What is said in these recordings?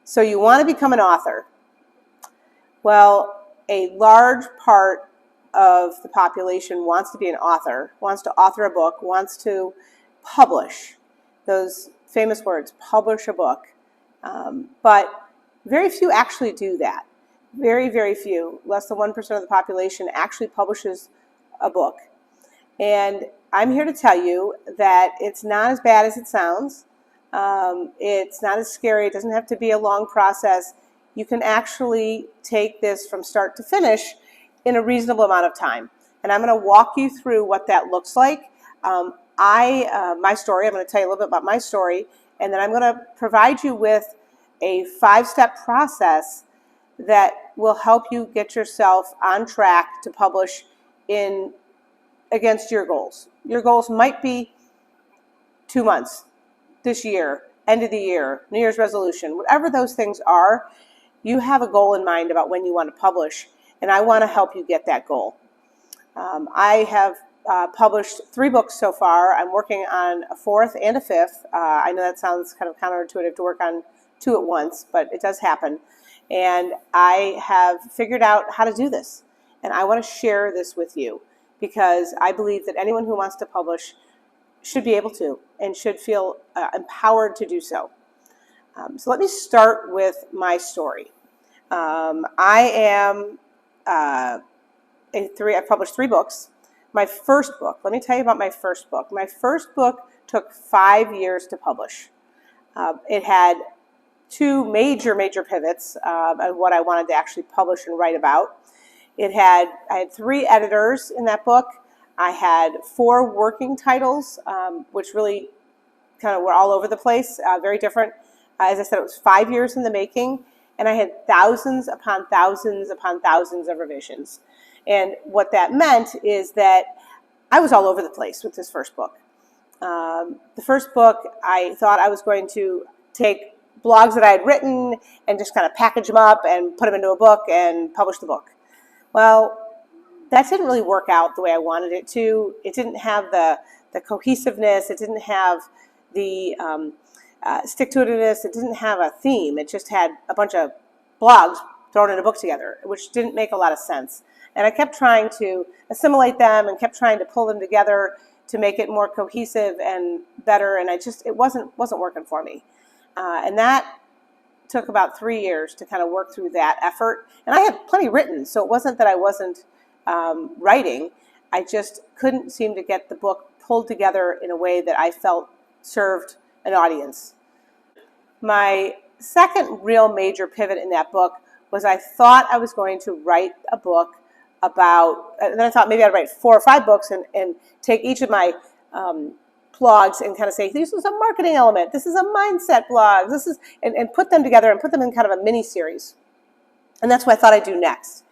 So you want to become an author. Well, a large part of the population wants to be an author, wants to author a book, wants to publish. Those famous words, publish a book. But very few actually do that. Very, very few. Less than 1% of the population actually publishes a book. And I'm here to tell you that it's not as bad as it sounds. It's not as scary. It doesn't have to be a long process. You can actually take this from start to finish in a reasonable amount of time. And I'm going to walk you through what that looks like. My story, I'm going to tell you a little bit about my story, and then I'm going to provide you with a 5-step process that will help you get yourself on track to publish against your goals. Your goals might be 2 months, this year, end of the year, New Year's resolution, whatever those things are. You have a goal in mind about when you want to publish, and I want to help you get that goal. I have published 3 books so far. I'm working on a 4th and a 5th. I know that sounds kind of counterintuitive to work on 2 at once, but it does happen. And I have figured out how to do this, and I want to share this with you because I believe that anyone who wants to publish should be able to and should feel empowered to do so. So let me start with my story. I've published 3 books. My first book, let me tell you about my first book. My first book took 5 years to publish. It had 2 major pivots of what I wanted to actually publish and write about. I had 3 editors in that book. I had 4 working titles, which really kind of were all over the place, very different. As I said, it was 5 years in the making, and I had thousands upon thousands upon thousands of revisions. And what that meant is that I was all over the place with this first book. The first book, I thought I was going to take blogs that I had written and just kind of package them up and put them into a book and publish the book. Well, that didn't really work out the way I wanted it to. It didn't have the cohesiveness. It didn't have the stick-to-itiveness. It didn't have a theme. It just had a bunch of blogs thrown in a book together, which didn't make a lot of sense. And I kept trying to assimilate them and kept trying to pull them together to make it more cohesive and better, and it wasn't working for me. And that took about 3 years to kind of work through that effort. And I had plenty written, so it wasn't that I wasn't writing. I just couldn't seem to get the book pulled together in a way that I felt served an audience. My second real major pivot in that book was I thought I was going to write a book about, and then I thought maybe I'd write 4 or 5 books and take each of my blogs and kind of say, this is a marketing element, this is a mindset blog, this is, and put them together and put them in kind of a mini series. And that's what I thought I'd do next.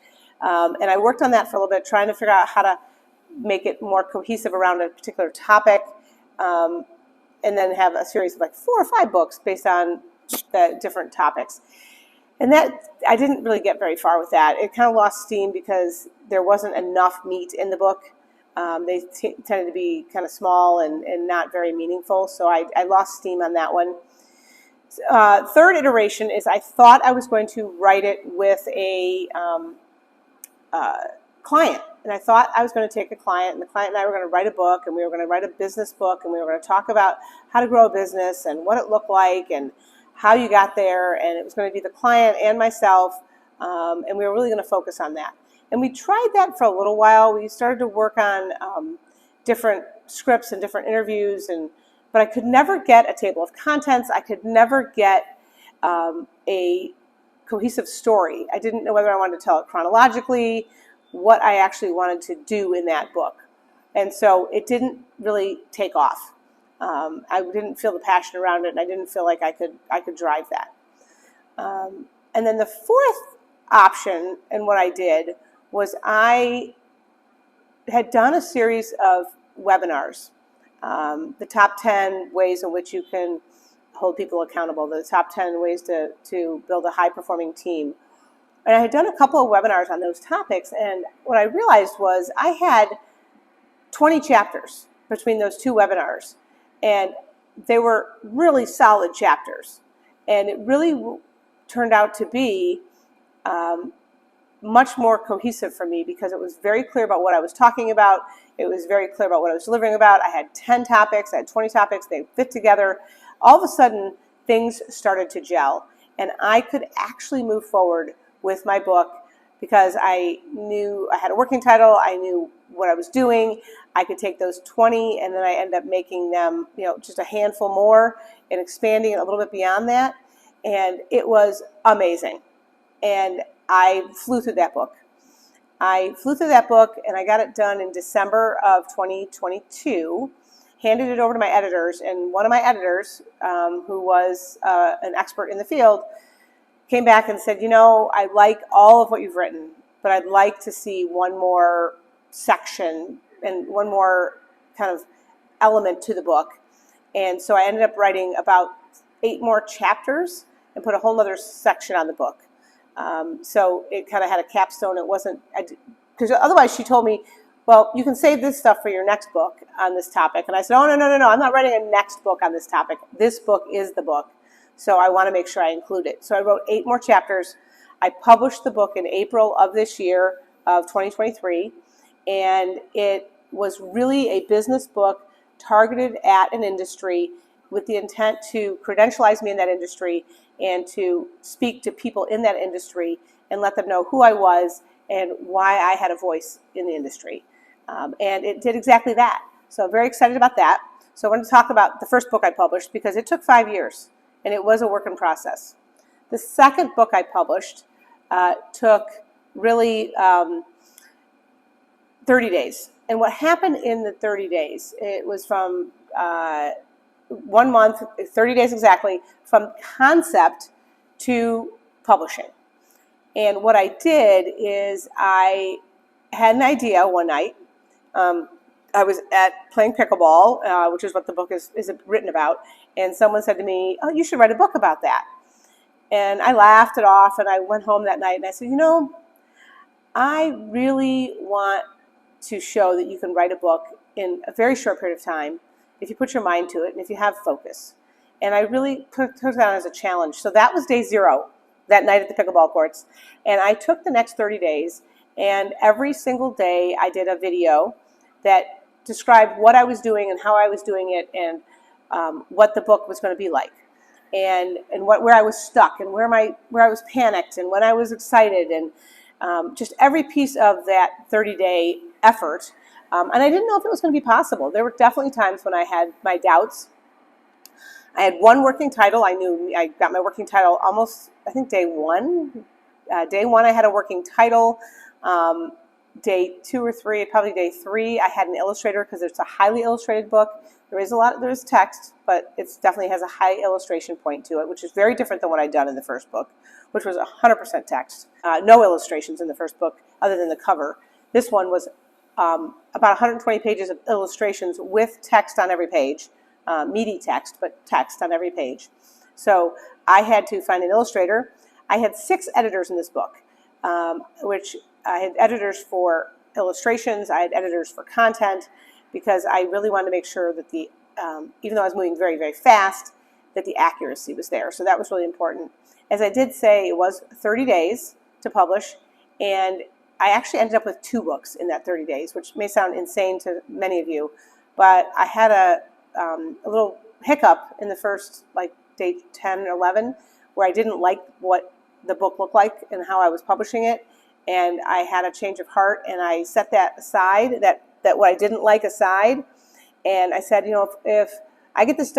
And I worked on that for a little bit, trying to figure out how to make it more cohesive around a particular topic, and then have a series of like 4 or 5 books based on the different topics. And that, I didn't really get very far with that. It kind of lost steam because there wasn't enough meat in the book. They tended to be kind of small and not very meaningful, so I lost steam on that one. Third iteration is I thought I was going to write it with a client. And I thought I was going to take a client, and the client and I were going to write a book, and we were going to write a business book, and we were going to talk about how to grow a business and what it looked like and how you got there. And it was going to be the client and myself, and we were really going to focus on that. And we tried that for a little while. We started to work on different scripts and different interviews, but I could never get a table of contents. I could never get a cohesive story. I didn't know whether I wanted to tell it chronologically, what I actually wanted to do in that book. And so it didn't really take off. I didn't feel the passion around it, and I didn't feel like I could drive that. And then the fourth option, and what I did, was I had done a series of webinars, the top 10 ways in which you can hold people accountable, the top 10 ways to build a high-performing team. And I had done a couple of webinars on those topics, and what I realized was I had 20 chapters between those 2 webinars, and they were really solid chapters. And it really turned out to be much more cohesive for me because it was very clear about what I was talking about. It was very clear about what I was delivering about. I had 10 topics, I had 20 topics, they fit together. All of a sudden, things started to gel, and I could actually move forward with my book because I knew I had a working title, I knew what I was doing. I could take those 20 and then I ended up making them, just a handful more and expanding it a little bit beyond that. And it was amazing. And I flew through that book. And I got it done in December of 2022, handed it over to my editors, and one of my editors, who was an expert in the field, came back and said, I like all of what you've written, but I'd like to see one more section and one more kind of element to the book. And so I ended up writing about 8 more chapters and put a whole other section on the book. So it kind of had a capstone. It wasn't, because otherwise she told me, well, you can save this stuff for your next book on this topic. And I said, oh, no, I'm not writing a next book on this topic. This book is the book. So I want to make sure I include it. So I wrote 8 more chapters. I published the book in April of this year of 2023. And it was really a business book targeted at an industry with the intent to credentialize me in that industry and to speak to people in that industry and let them know who I was and why I had a voice in the industry. And it did exactly that. So I'm very excited about that. So I want to talk about the first book I published because it took 5 years and it was a work in process. The second book I published took really 30 days. And what happened in the 30 days, it was from 1 month, 30 days exactly, from concept to publishing. And what I did is I had an idea one night. I was playing pickleball, which is what the book is written about, and someone said to me, oh, you should write a book about that. And I laughed it off, and I went home that night, and I said, I really want to show that you can write a book in a very short period of time if you put your mind to it and if you have focus. And I really took that on as a challenge. So that was day 0, that night at the pickleball courts. And I took the next 30 days, and every single day I did a video that described what I was doing and how I was doing it and what the book was going to be like. And where I was stuck and where I was panicked and when I was excited and just every piece of that 30-day effort. And I didn't know if it was going to be possible. There were definitely times when I had my doubts. I had one working title. I knew I got my working title almost, I think, day 1. Day 1 I had a working title. Day 2 or 3, probably day 3, I had an illustrator because it's a highly illustrated book. There is text, but it definitely has a high illustration point to it, which is very different than what I'd done in the first book, which was 100% text. No illustrations in the first book other than the cover. This one was about 120 pages of illustrations with text on every page, meaty text, but text on every page. So I had to find an illustrator. I had 6 editors in this book, which I had editors for illustrations, I had editors for content, because I really wanted to make sure that even though I was moving very, very fast, that the accuracy was there. So that was really important. As I did say, it was 30 days to publish, and I actually ended up with 2 books in that 30 days, which may sound insane to many of you, but I had a little hiccup in the first, day 10 or 11, where I didn't like what the book looked like and how I was publishing it. And I had a change of heart, and I set that aside, that what I didn't like aside. And I said, if I get this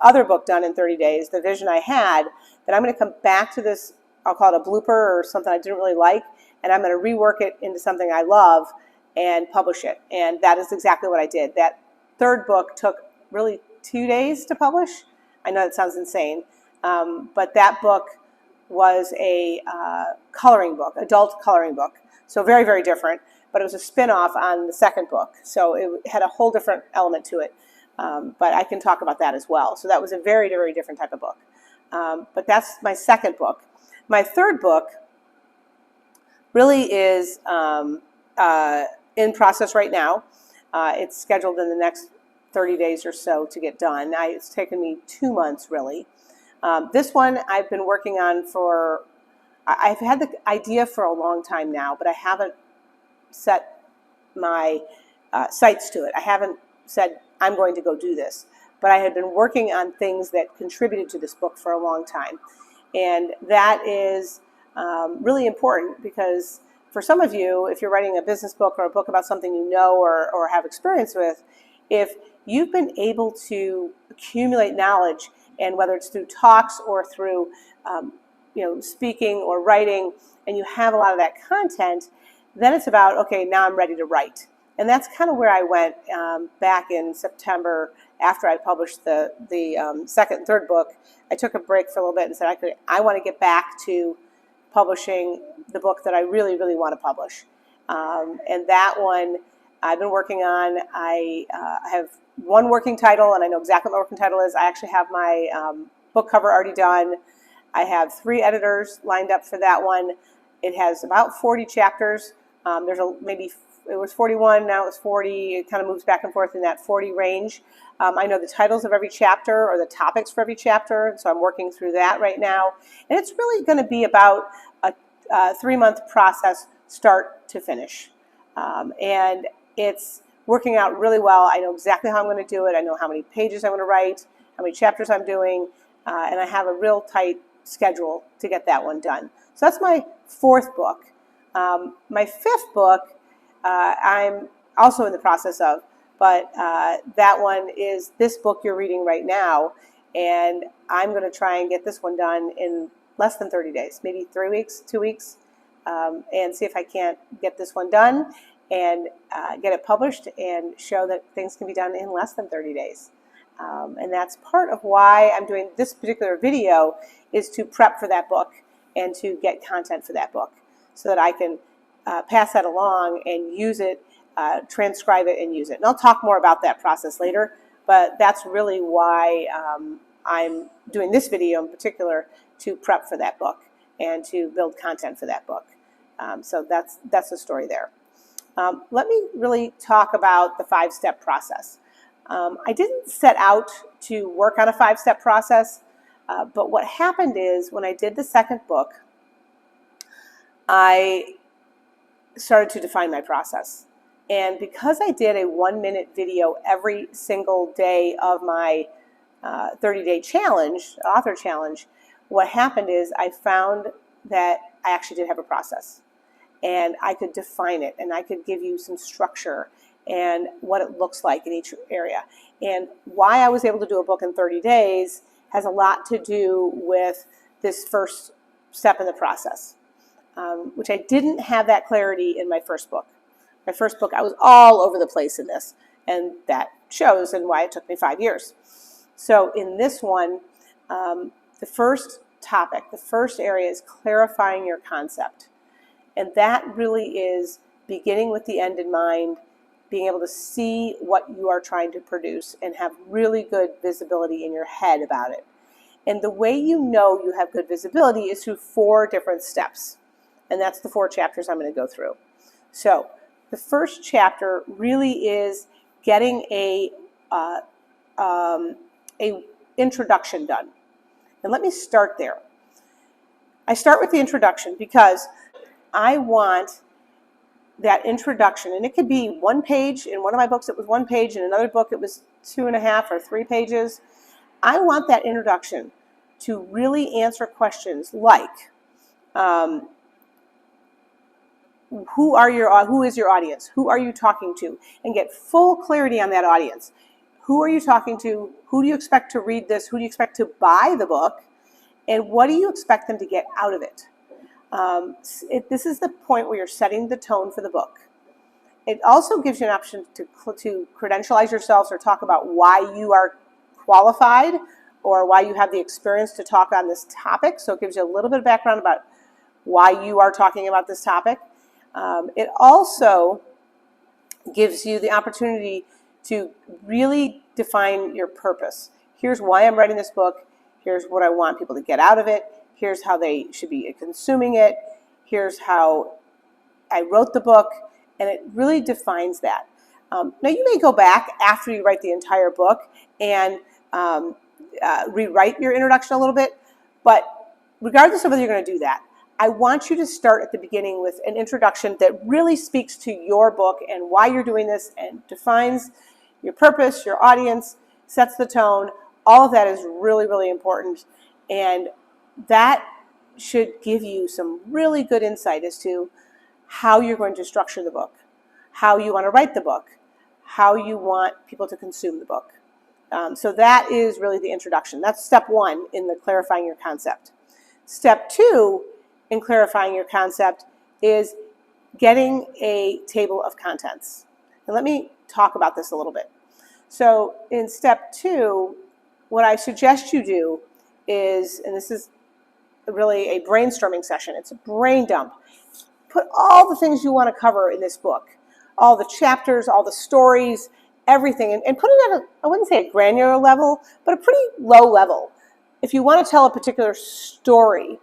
other book done in 30 days, the vision I had, then I'm going to come back to this, I'll call it a blooper or something I didn't really like, and I'm going to rework it into something I love and publish it. And that is exactly what I did. That third book took really 2 days to publish. I know that sounds insane, but that book was a coloring book, adult coloring book. So very, very different, but it was a spin-off on the second book. So it had a whole different element to it, but I can talk about that as well. So that was a very, very different type of book. But that's my second book. My third book really is in process right now. It's scheduled in the next 30 days or so to get done. It's taken me 2 months, really. This one I've been working on for, I've had the idea for a long time now, but I haven't set my sights to it. I haven't said, I'm going to go do this. But I had been working on things that contributed to this book for a long time. And that is really important, because for some of you, if you're writing a business book or a book about something you know or have experience with, if you've been able to accumulate knowledge, and whether it's through talks or through speaking or writing, and you have a lot of that content, then it's about, okay, now I'm ready to write. And that's kind of where I went back in September after I published the second and third book. I took a break for a little bit and said, I want to get back to publishing the book that I really, really want to publish. And that one I've been working on. I have one working title, and I know exactly what my working title is. I actually have my book cover already done. I have 3 editors lined up for that one. It has about 40 chapters. There's it was 41, now it's 40. It kind of moves back and forth in that 40 range. I know the titles of every chapter or the topics for every chapter, so I'm working through that right now. And it's really going to be about a 3-month process, start to finish. And it's working out really well. I know exactly how I'm going to do it. I know how many pages I'm going to write, how many chapters I'm doing, and I have a real tight schedule to get that one done. So that's my 4th book. My 5th book, I'm also in the process of, but that one is this book you're reading right now, and I'm going to try and get this one done in less than 30 days, maybe 3 weeks, 2 weeks, and see if I can't get this one done and get it published and show that things can be done in less than 30 days. And that's part of why I'm doing this particular video, is to prep for that book and to get content for that book so that I can pass that along and use it, transcribe it and use it. And I'll talk more about that process later, but that's really why I'm doing this video in particular, to prep for that book and to build content for that book. So that's the story there. Let me really talk about the 5-step process. I didn't set out to work on a 5-step process, but what happened is when I did the second book, I started to define my process. And because I did a 1-minute video every single day of my 30-day challenge, author challenge, what happened is I found that I actually did have a process. And I could define it, and I could give you some structure and what it looks like in each area. And why I was able to do a book in 30 days has a lot to do with this first step in the process, which I didn't have that clarity in my first book. My first book, I was all over the place in this, and that shows in why it took me 5 years. So in this one, the first topic, the first area is clarifying your concept. And that really is beginning with the end in mind, being able to see what you are trying to produce and have really good visibility in your head about it. And the way you know you have good visibility is through 4 different steps. And that's the 4 chapters I'm going to go through. So the first chapter really is getting a introduction done. And let me start there. I start with the introduction because I want that introduction, and it could be 1 page. In one of my books it was 1 page, in another book it was 2.5 or 3 pages. I want that introduction to really answer questions like, who is your audience? Who are you talking to? And get full clarity on that audience. Who are you talking to? Who do you expect to read this? Who do you expect to buy the book? And what do you expect them to get out of it? This is the point where you're setting the tone for the book. It also gives you an option to credentialize yourselves or talk about why you are qualified or why you have the experience to talk on this topic. So it gives you a little bit of background about why you are talking about this topic. It also gives you the opportunity to really define your purpose. Here's why I'm writing this book. Here's what I want people to get out of it. Here's how they should be consuming it. Here's how I wrote the book. And it really defines that. Now, you may go back after you write the entire book and rewrite your introduction a little bit. But regardless of whether you're going to do that, I want you to start at the beginning with an introduction that really speaks to your book and why you're doing this and defines your purpose, your audience, sets the tone. All of that is really, really important. And that should give you some really good insight as to how you're going to structure the book, how you want to write the book, how you want people to consume the book. So that is really the introduction. That's step one in the clarifying your concept. Step two in clarifying your concept is getting a table of contents. And let me talk about this a little bit. So in step two, what I suggest you do is, and this is really a brainstorming session, it's a brain dump. Put all the things you want to cover in this book, all the chapters, all the stories, everything, and put it at I wouldn't say a granular level, but a pretty low level. If you want to tell a particular story,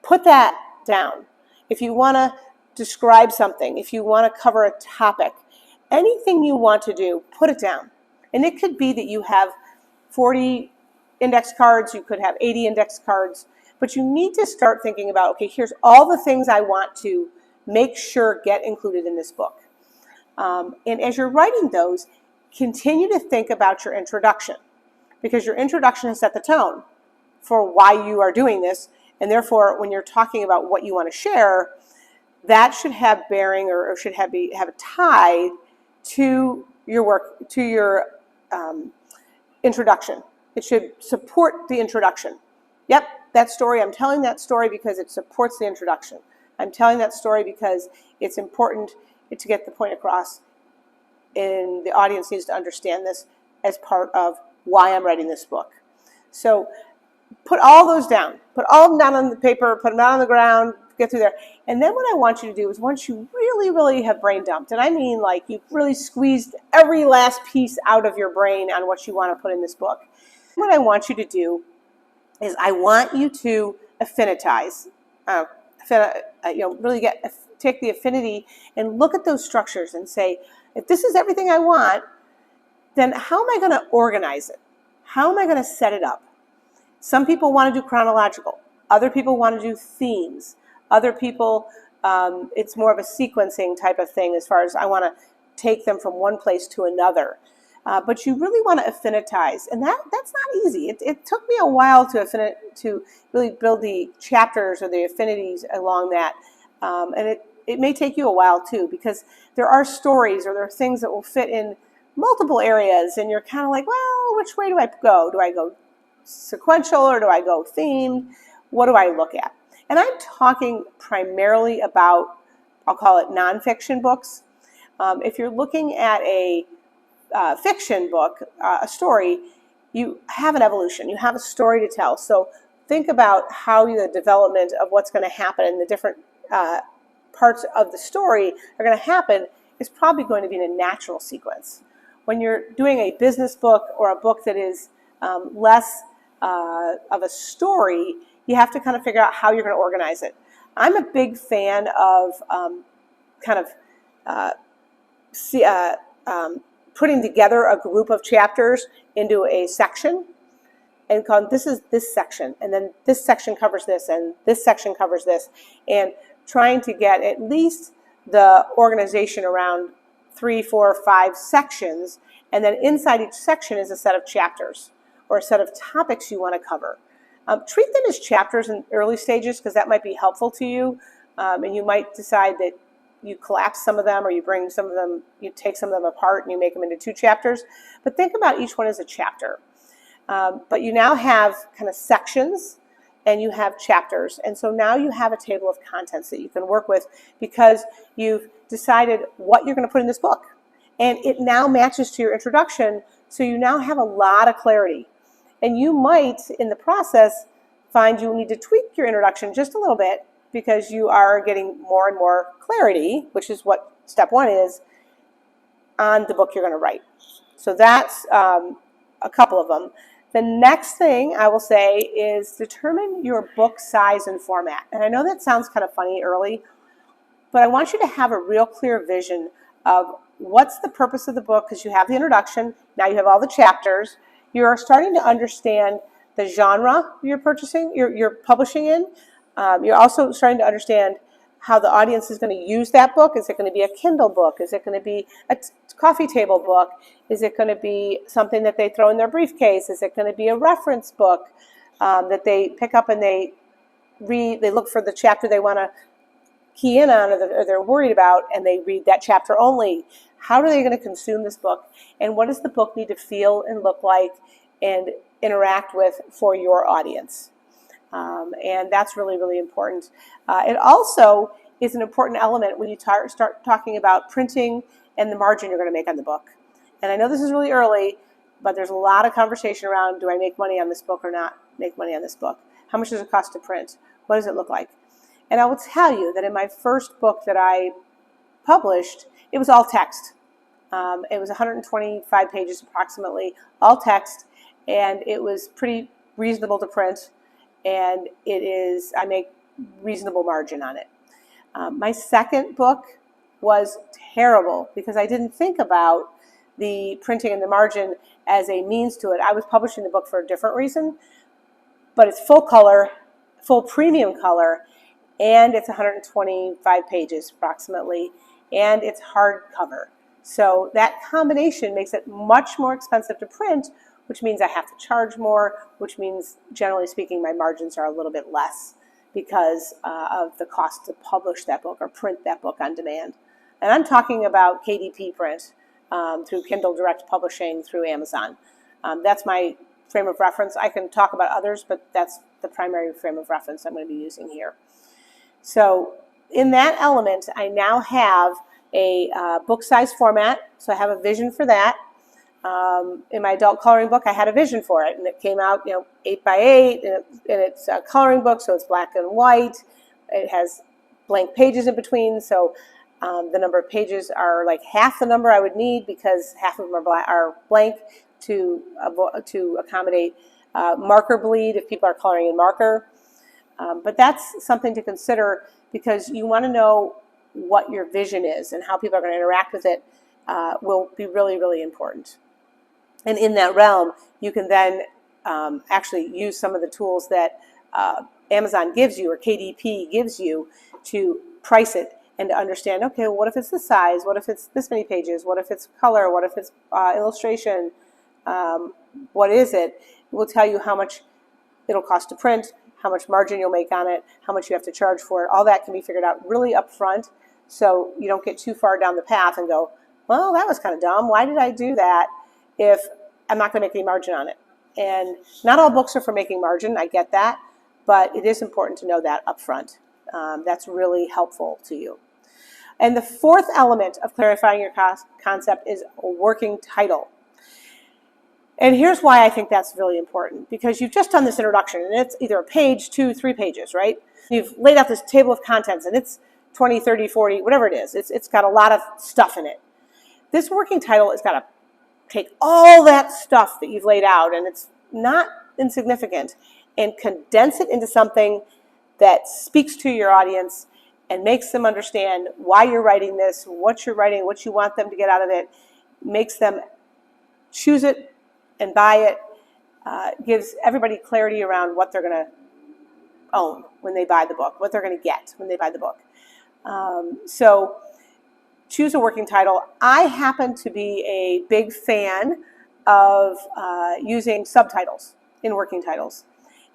put that down. If you want to describe something, if you want to cover a topic, anything you want to do, put it down. And it could be that you have 40 index cards, you could have 80 index cards, but you need to start thinking about, okay, here's all the things I want to make sure get included in this book. And as you're writing those, continue to think about your introduction, because your introduction has set the tone for why you are doing this. And therefore, when you're talking about what you want to share, that should have bearing or should have a tie to your work, to your introduction. It should support the introduction. Yep, that story, I'm telling that story because it supports the introduction. I'm telling that story because it's important to get the point across, and the audience needs to understand this as part of why I'm writing this book. So put all those down. Put all of them down on the paper, put them down on the ground, get through there. And then what I want you to do is, once you really, really have brain dumped, and I mean like you've really squeezed every last piece out of your brain on what you want to put in this book, what I want you to do is I want you to affinitize, really take the affinity and look at those structures and say, if this is everything I want, then how am I going to organize it? How am I going to set it up? Some people want to do chronological. Other people want to do themes. Other people, it's more of a sequencing type of thing as far as I want to take them from one place to another. But you really want to affinitize, and that's not easy. It took me a while to really build the chapters or the affinities along that, and it may take you a while too, because there are stories or there are things that will fit in multiple areas, and you're kind of like, well, which way do I go? Do I go sequential or do I go themed? What do I look at? And I'm talking primarily about, I'll call it nonfiction books. If you're looking at a fiction book, a story, you have an evolution. You have a story to tell. So think about how the development of what's going to happen in the different parts of the story are going to happen is probably going to be in a natural sequence. When you're doing a business book or a book that is less of a story, you have to kind of figure out how you're going to organize it. I'm a big fan of putting together a group of chapters into a section and calling this is this section, and then this section covers this, and this section covers this, and trying to get at least the organization around 3, 4, 5 sections, and then inside each section is a set of chapters or a set of topics you want to cover. Treat them as chapters in early stages, because that might be helpful to you, and you might decide that you collapse some of them, or you bring some of them, you take some of them apart and you make them into 2 chapters. But think about each one as a chapter. But you now have kind of sections and you have chapters. And so now you have a table of contents that you can work with, because you've decided what you're going to put in this book. And it now matches to your introduction, so you now have a lot of clarity. And you might, in the process, find you need to tweak your introduction just a little bit, because you are getting more and more clarity, which is what step 1 is, on the book you're going to write. So that's a couple of them. The next thing I will say is determine your book size and format. And I know that sounds kind of funny early, but I want you to have a real clear vision of what's the purpose of the book, because you have the introduction, now you have all the chapters, you are starting to understand the genre you're purchasing, you're publishing in. You're also starting to understand how the audience is going to use that book. Is it going to be a Kindle book? Is it going to be a coffee table book? Is it going to be something that they throw in their briefcase? Is it going to be a reference book that they pick up and they read? They look for the chapter they want to key in on, or they're worried about, and they read that chapter only. How are they going to consume this book? And what does the book need to feel and look like and interact with for your audience? And that's really, really important. It also is an important element when you start talking about printing and the margin you're going to make on the book. And I know this is really early, but there's a lot of conversation around, do I make money on this book or not make money on this book? How much does it cost to print? What does it look like? And I will tell you that in my first book that I published, it was all text. It was 125 pages approximately, all text, and it was pretty reasonable to print. And I make reasonable margin on it. My second book was terrible because I didn't think about the printing and the margin as a means to it. I was publishing the book for a different reason, but it's full color, full premium color, and it's 125 pages approximately, and it's hardcover. So that combination makes it much more expensive to print, which means I have to charge more, which means, generally speaking, my margins are a little bit less because of the cost to publish that book or print that book on demand. And I'm talking about KDP print through Kindle Direct Publishing through Amazon. That's my frame of reference. I can talk about others, but that's the primary frame of reference I'm going to be using here. So in that element, I now have a book size format. So I have a vision for that. In my adult coloring book, I had a vision for it, and it came out, 8 by 8, and it's a coloring book, so it's black and white. It has blank pages in between, so the number of pages are like half the number I would need because half of them are blank to accommodate marker bleed if people are coloring in marker. But that's something to consider because you want to know what your vision is and how people are going to interact with it will be really, really important. And in that realm, you can then actually use some of the tools that Amazon gives you or KDP gives you to price it and to understand, okay, well, what if it's this size? What if it's this many pages? What if it's color? What if it's illustration? What is it? It will tell you how much it'll cost to print, how much margin you'll make on it, how much you have to charge for it. All that can be figured out really upfront so you don't get too far down the path and go, well, that was kind of dumb. Why did I do that if I'm not going to make any margin on it? And not all books are for making margin. I get that. But it is important to know that upfront. That's really helpful to you. And the fourth element of clarifying your concept is a working title. And here's why I think that's really important. Because you've just done this introduction, and it's either a page, 2, 3 pages, right? You've laid out this table of contents, and it's 20, 30, 40, whatever it is. It's got a lot of stuff in it. This working title has got to take all that stuff that you've laid out, and it's not insignificant, and condense it into something that speaks to your audience and makes them understand why you're writing this, what you're writing, what you want them to get out of it, makes them choose it and buy it, gives everybody clarity around what they're going to own when they buy the book, what they're going to get when they buy the book. So choose a working title. I happen to be a big fan of using subtitles in working titles.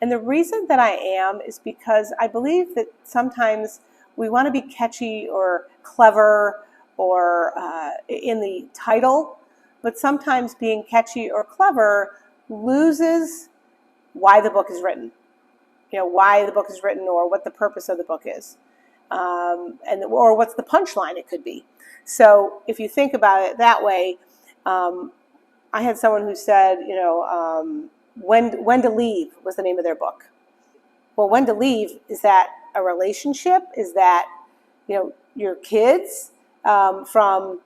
And the reason that I am is because I believe that sometimes we want to be catchy or clever or in the title, but sometimes being catchy or clever loses why the book is written. Why the book is written or what the purpose of the book is. Or what's the punchline it could be. So if you think about it that way, I had someone who said, When to Leave was the name of their book. Well, When to Leave, is that a relationship? Is that, your kids from,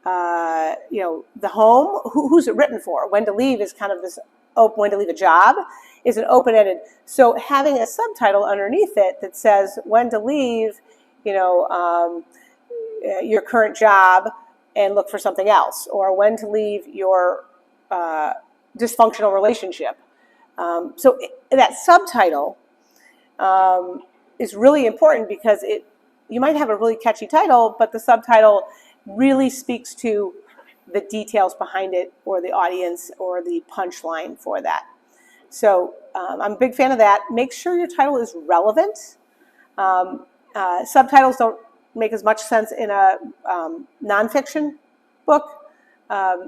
the home? Who's it written for? When to Leave is kind of this, when to leave a job is an open-ended. So having a subtitle underneath it that says when to leave, your current job and look for something else, or when to leave your dysfunctional relationship. So that subtitle is really important because you might have a really catchy title, but the subtitle really speaks to the details behind it, or the audience, or the punchline for that. So I'm a big fan of that. Make sure your title is relevant. Subtitles don't make as much sense in a nonfiction book,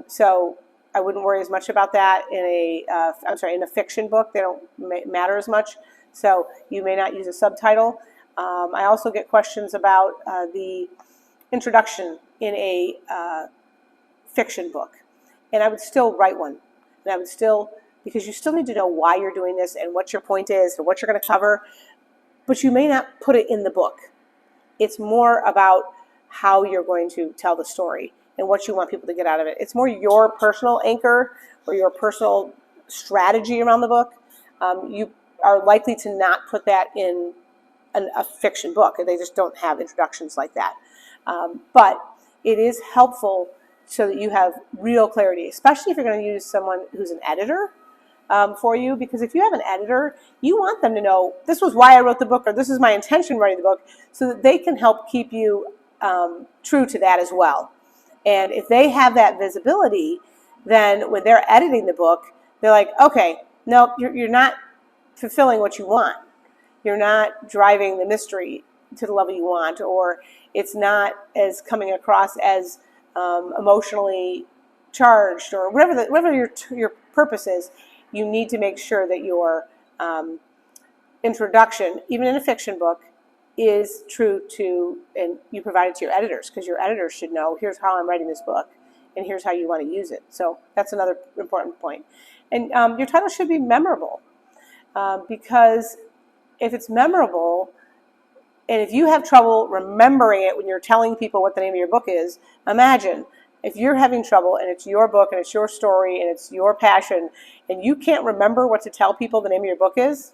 so I wouldn't worry as much about that in a fiction book. They don't matter as much, so you may not use a subtitle. I also get questions about the introduction in a fiction book, and I would still write one, and I would still, because you still need to know why you're doing this and what your point is and what you're going to cover, but you may not put it in the book. It's more about how you're going to tell the story and what you want people to get out of it. It's more your personal anchor or your personal strategy around the book. You are likely to not put that in a fiction book. They just don't have introductions like that. But it is helpful so that you have real clarity, especially if you're going to use someone who's an editor for you, because if you have an editor, you want them to know this was why I wrote the book, or this is my intention writing the book, so that they can help keep you true to that as well. And if they have that visibility, then when they're editing the book, they're like, okay, no, you're not fulfilling what you want. You're not driving the mystery to the level you want, or it's not as coming across as emotionally charged, or whatever your purpose is. You need to make sure that your introduction, even in a fiction book, is true to, and you provide it to your editors, because your editors should know, here's how I'm writing this book, and here's how you want to use it. So that's another important point. And your title should be memorable, because if it's memorable, and if you have trouble remembering it when you're telling people what the name of your book is, imagine if you're having trouble and it's your book and it's your story and it's your passion, and you can't remember what to tell people the name of your book is,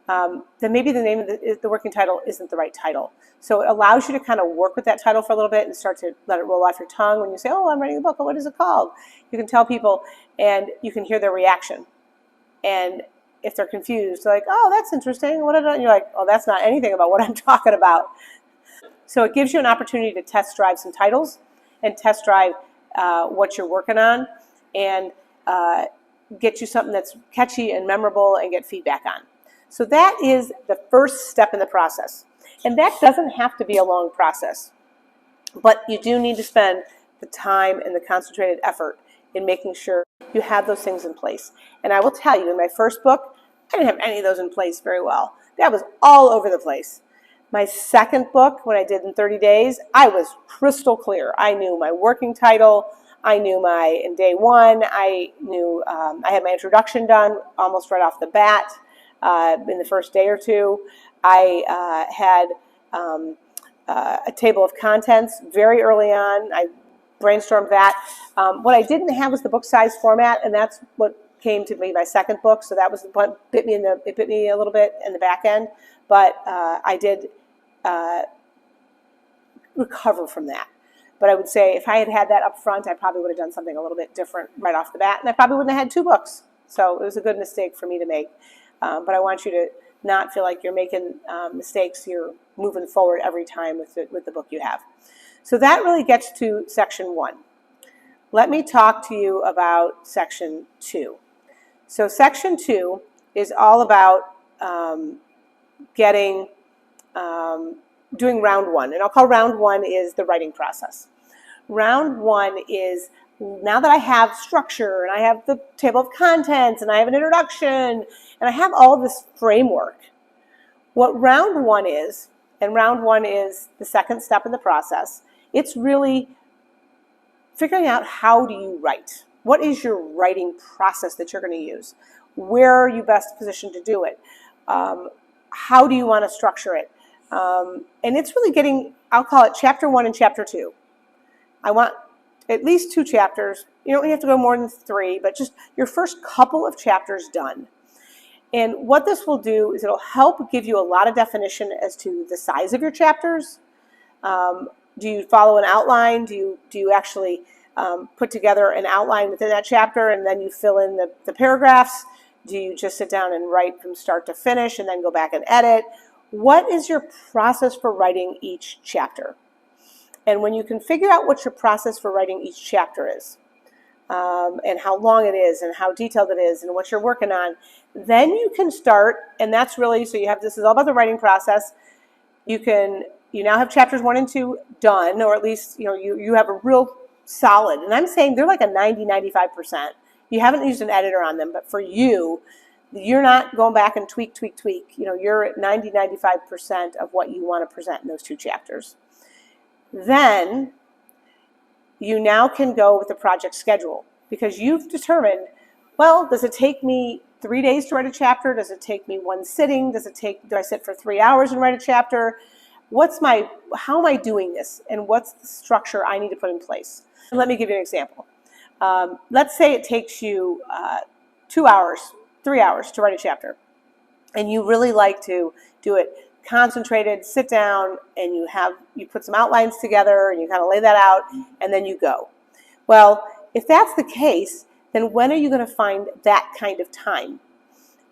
then maybe the name of the working title isn't the right title. So it allows you to kind of work with that title for a little bit and start to let it roll off your tongue when you say, oh, I'm writing a book. Oh, what is it called? You can tell people, and you can hear their reaction. And if they're confused, they're like, oh, that's interesting. What and you're like, oh, that's not anything about what I'm talking about. So it gives you an opportunity to test drive some titles and test drive what you're working on, and get you something that's catchy and memorable and get feedback on. So that is the first step in the process. And that doesn't have to be a long process, but you do need to spend the time and the concentrated effort in making sure you have those things in place. And I will tell you, in my first book, I didn't have any of those in place very well. That was all over the place. My second book, when I did in 30 days, I was crystal clear. I knew my working title. I knew in day one, I knew I had my introduction done almost right off the bat. In the first day or two, I had a table of contents very early on. I brainstormed that. What I didn't have was the book size format, and that's what came to be my second book. So that was what bit me a little bit in the back end. But I did recover from that. But I would say if I had had that up front, I probably would have done something a little bit different right off the bat, and I probably wouldn't have had 2 books. So it was a good mistake for me to make. But I want you to not feel like you're making mistakes. You're moving forward every time with the book you have. So that really gets to section 1. Let me talk to you about section 2. So section 2 is all about doing round 1. And I'll call round 1 is the writing process. Round 1 is, now that I have structure and I have the table of contents and I have an introduction and I have all this framework, what round 1 is, and round 1 is the second step in the process, it's really figuring out, how do you write? What is your writing process that you're going to use? Where are you best positioned to do it? How do you want to structure it? And it's really getting, I'll call it chapter 1 and chapter 2. I want at least 2 chapters. You don't have to go more than 3, but just your first couple of chapters done. And what this will do is it'll help give you a lot of definition as to the size of your chapters. Do you follow an outline? Do you actually put together an outline within that chapter and then you fill in the paragraphs? Do you just sit down and write from start to finish and then go back and edit? What is your process for writing each chapter? And when you can figure out what your process for writing each chapter is, and how long it is and how detailed it is and what you're working on, then you can start, and that's really, so you have, this is all about the writing process. You now have chapters 1 and 2 done, or at least, you have a real solid, and I'm saying they're like a 90-95%. You haven't used an editor on them, but for you're not going back and tweak. You're at 90-95% of what you want to present in those 2 chapters. Then you now can go with the project schedule because you've determined, well, does it take me 3 days to write a chapter? Does it take me 1 sitting? Do I sit for 3 hours and write a chapter? How am I doing this? And what's the structure I need to put in place? And let me give you an example. Let's say it takes you 2 hours, 3 hours to write a chapter, and you really like to do it concentrated, sit down, and you put some outlines together, and you kind of lay that out, and then you go. Well, if that's the case, then when are you going to find that kind of time?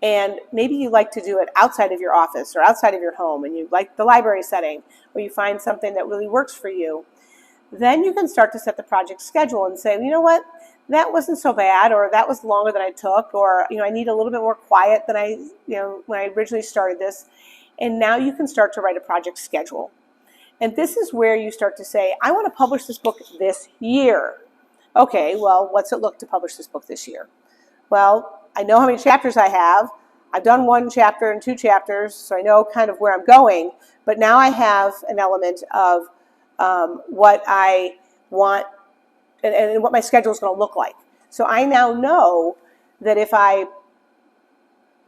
And maybe you like to do it outside of your office or outside of your home, and you like the library setting, or you find something that really works for you. Then you can start to set the project schedule and say, you know what, that wasn't so bad, or that was longer than I took, or I need a little bit more quiet than when I originally started this. And now you can start to write a project schedule. And this is where you start to say, I want to publish this book this year. Okay, well, what's it look to publish this book this year? Well, I know how many chapters I have. I've done 1 chapter and 2 chapters, so I know kind of where I'm going. But now I have an element of what I want and what my schedule is going to look like. So I now know that if I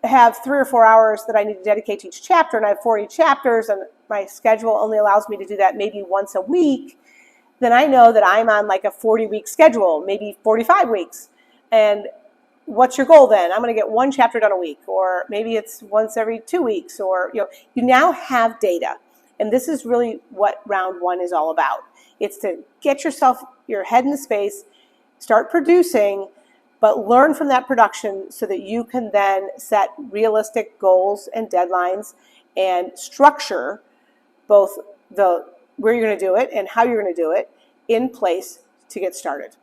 have 3 or 4 hours that I need to dedicate to each chapter, and I have 40 chapters, and my schedule only allows me to do that maybe once a week, then I know that I'm on like a 40-week schedule, maybe 45 weeks. And what's your goal then? I'm going to get 1 chapter done a week, or maybe it's once every 2 weeks, or you now have data. And this is really what round 1 is all about. It's to get your head in the space, start producing, but learn from that production so that you can then set realistic goals and deadlines and structure both where you're going to do it and how you're going to do it in place to get started.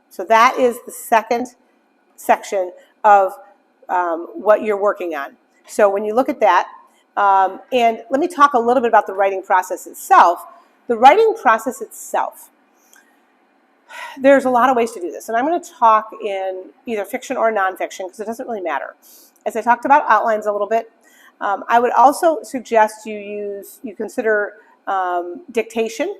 So that is the second section of what you're working on. So when you look at that, and let me talk a little bit about the writing process itself. The writing process itself, there's a lot of ways to do this, and I'm going to talk in either fiction or nonfiction because it doesn't really matter. As I talked about outlines a little bit, I would also suggest you consider dictation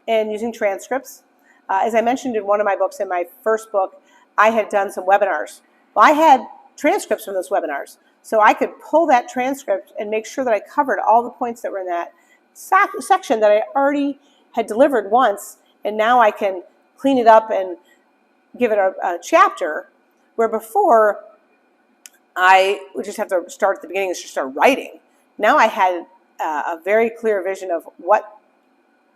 and using transcripts. As I mentioned in one of my books, in my first book, I had done some webinars. Well, I had transcripts from those webinars, so I could pull that transcript and make sure that I covered all the points that were in that section that I already had delivered once, and now I can clean it up and give it a chapter, where before I would just have to start at the beginning and just start writing. Now I had a very clear vision of what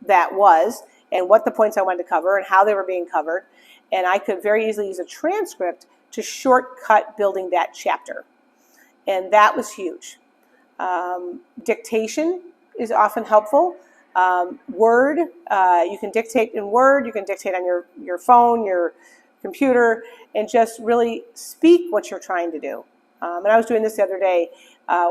that was and what the points I wanted to cover and how they were being covered, and I could very easily use a transcript to shortcut building that chapter, and that was huge. Dictation is often helpful. Word, you can dictate in Word, you can dictate on your phone, your computer, and just really speak what you're trying to do. And I was doing this the other day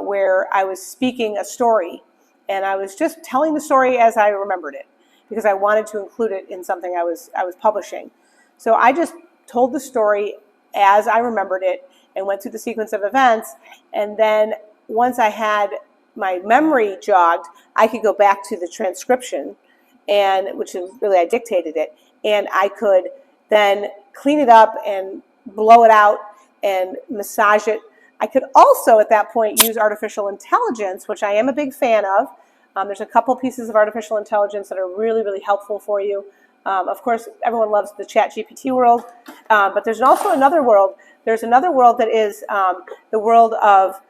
where I was speaking a story, and I was just telling the story as I remembered it because I wanted to include it in something I was publishing. So I just told the story as I remembered it and went through the sequence of events, and then once I had my memory jogged, I could go back to the transcription, and which is really, I dictated it, and I could then clean it up and blow it out and massage it. I could also at that point use artificial intelligence, which I am a big fan of. There's a couple pieces of artificial intelligence that are really, really helpful for you. Of course, everyone loves the ChatGPT world, but there's also another world. There's another world that is the world of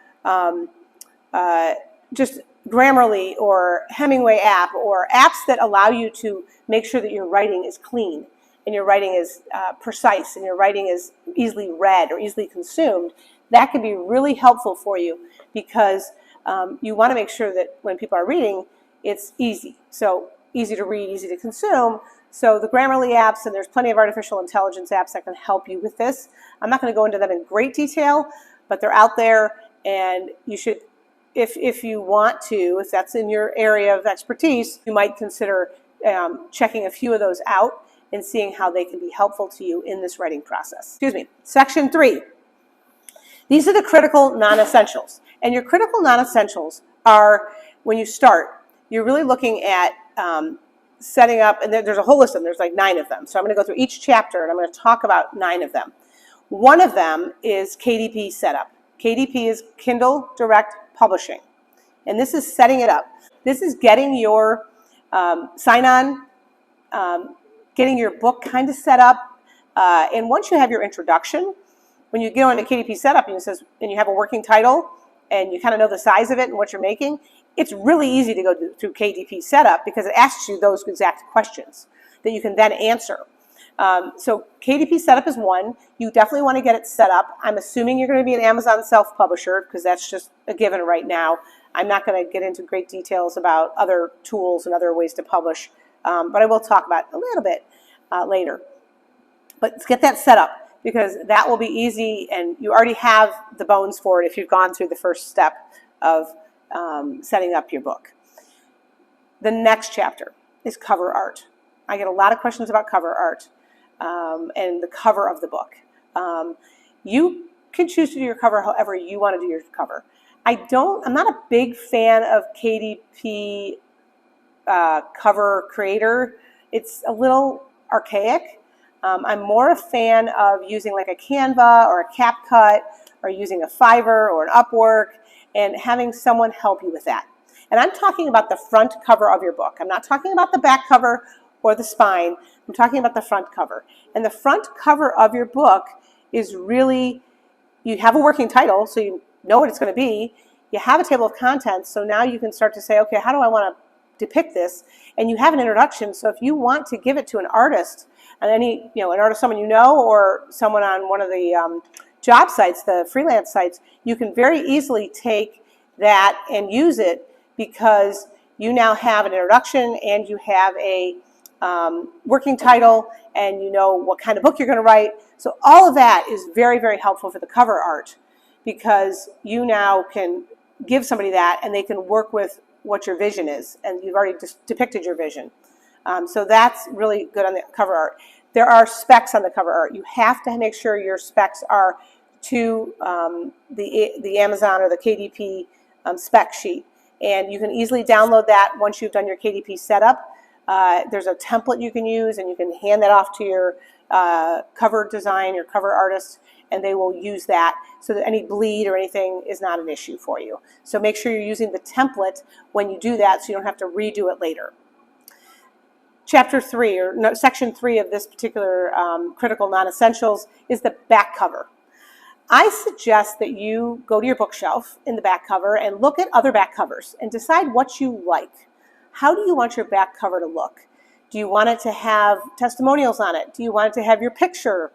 just Grammarly or Hemingway app, or apps that allow you to make sure that your writing is clean and your writing is precise and your writing is easily read or easily consumed, that can be really helpful for you, because you want to make sure that when people are reading, it's easy. So easy to read, easy to consume. So the Grammarly apps, and there's plenty of artificial intelligence apps that can help you with this. I'm not going to go into them in great detail, but they're out there, and you should, if you want to, if that's in your area of expertise, you might consider checking a few of those out and seeing how they can be helpful to you in this writing process. Excuse me. Section 3. These are the critical non-essentials. And your critical non-essentials are, when you start, you're really looking at setting up, and there's a whole list of them. There's like 9 of them. So I'm going to go through each chapter, and I'm going to talk about 9 of them. One of them is KDP setup. KDP is Kindle Direct Publishing. And this is setting it up. This is getting your sign-on, getting your book kind of set up. And once you have your introduction, when you go into KDP setup and and you have a working title and you kind of know the size of it and what you're making, it's really easy to go through KDP setup, because it asks you those exact questions that you can then answer. So KDP setup is one. You definitely want to get it set up. I'm assuming you're going to be an Amazon self-publisher, because that's just a given right now. I'm not going to get into great details about other tools and other ways to publish, but I will talk about it a little bit later. But let's get that set up, because that will be easy, and you already have the bones for it if you've gone through the first step of setting up your book. The next chapter is cover art. I get a lot of questions about cover art and the cover of the book. You can choose to do your cover however you want to do your cover. I'm not a big fan of KDP cover creator. It's a little archaic. I'm more a fan of using like a Canva or a CapCut, or using a Fiverr or an Upwork, and having someone help you with that. And I'm talking about the front cover of your book. I'm not talking about the back cover or the spine. I'm talking about the front cover. And the front cover of your book is really, you have a working title, so you know what it's going to be. You have a table of contents, so now you can start to say, okay, how do I want to depict this? And you have an introduction, so if you want to give it to an artist, and an artist, someone you know, or someone on one of the job sites, the freelance sites, you can very easily take that and use it, because you now have an introduction and you have a working title, and you know what kind of book you're going to write. So all of that is very, very helpful for the cover art, because you now can give somebody that and they can work with what your vision is, and you've already depicted your vision. So that's really good on the cover art. There are specs on the cover art. You have to make sure your specs are to the Amazon or the KDP spec sheet. And you can easily download that once you've done your KDP setup. There's a template you can use, and you can hand that off to your cover design, your cover artist, and they will use that so that any bleed or anything is not an issue for you. So make sure you're using the template when you do that, so you don't have to redo it later. Chapter 3, or no, Section 3 of this particular critical non-essentials is the back cover. I suggest that you go to your bookshelf in the back cover and look at other back covers and decide what you like. How do you want your back cover to look? Do you want it to have testimonials on it? Do you want it to have your picture?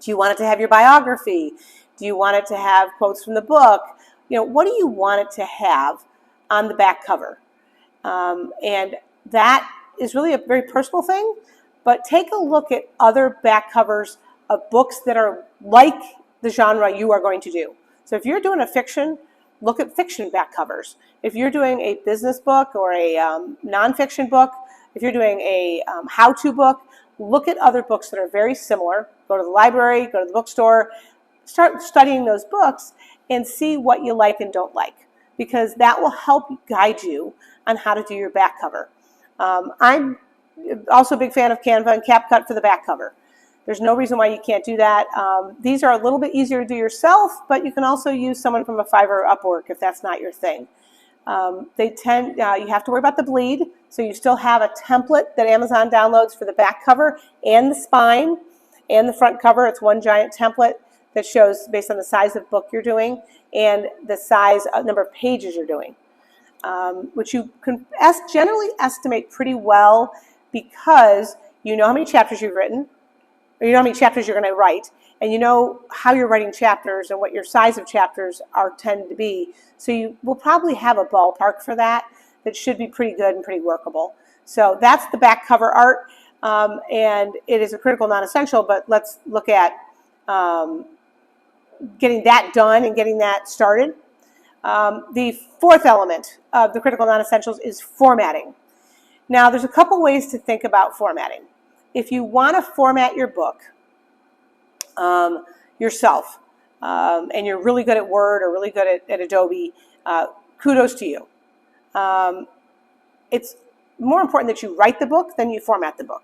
Do you want it to have your biography? Do you want it to have quotes from the book? What do you want it to have on the back cover? And that is really a very personal thing, but take a look at other back covers of books that are like the genre you are going to do. So if you're doing a fiction, look at fiction back covers. If you're doing a business book or a nonfiction book, if you're doing a how-to book, look at other books that are very similar. Go to the library, go to the bookstore, start studying those books and see what you like and don't like, because that will help guide you on how to do your back cover. I'm also a big fan of Canva and CapCut for the back cover. There's no reason why you can't do that. These are a little bit easier to do yourself, but you can also use someone from a Fiverr or Upwork if that's not your thing. You have to worry about the bleed, so you still have a template that Amazon downloads for the back cover and the spine and the front cover. It's one giant template that shows based on the size of book you're doing and the size number of pages you're doing, which you can generally estimate pretty well, because you know how many chapters you've written, or you know how many chapters you're going to write, and you know how you're writing chapters and what your size of chapters tend to be. So you will probably have a ballpark for that should be pretty good and pretty workable. So that's the back cover art, and it is a critical non-essential, but let's look at getting that done and getting that started. The fourth element of the critical non-essentials is formatting. Now, there's a couple ways to think about formatting. If you want to format your book yourself, and you're really good at Word or really good at Adobe, kudos to you. It's more important that you write the book than you format the book.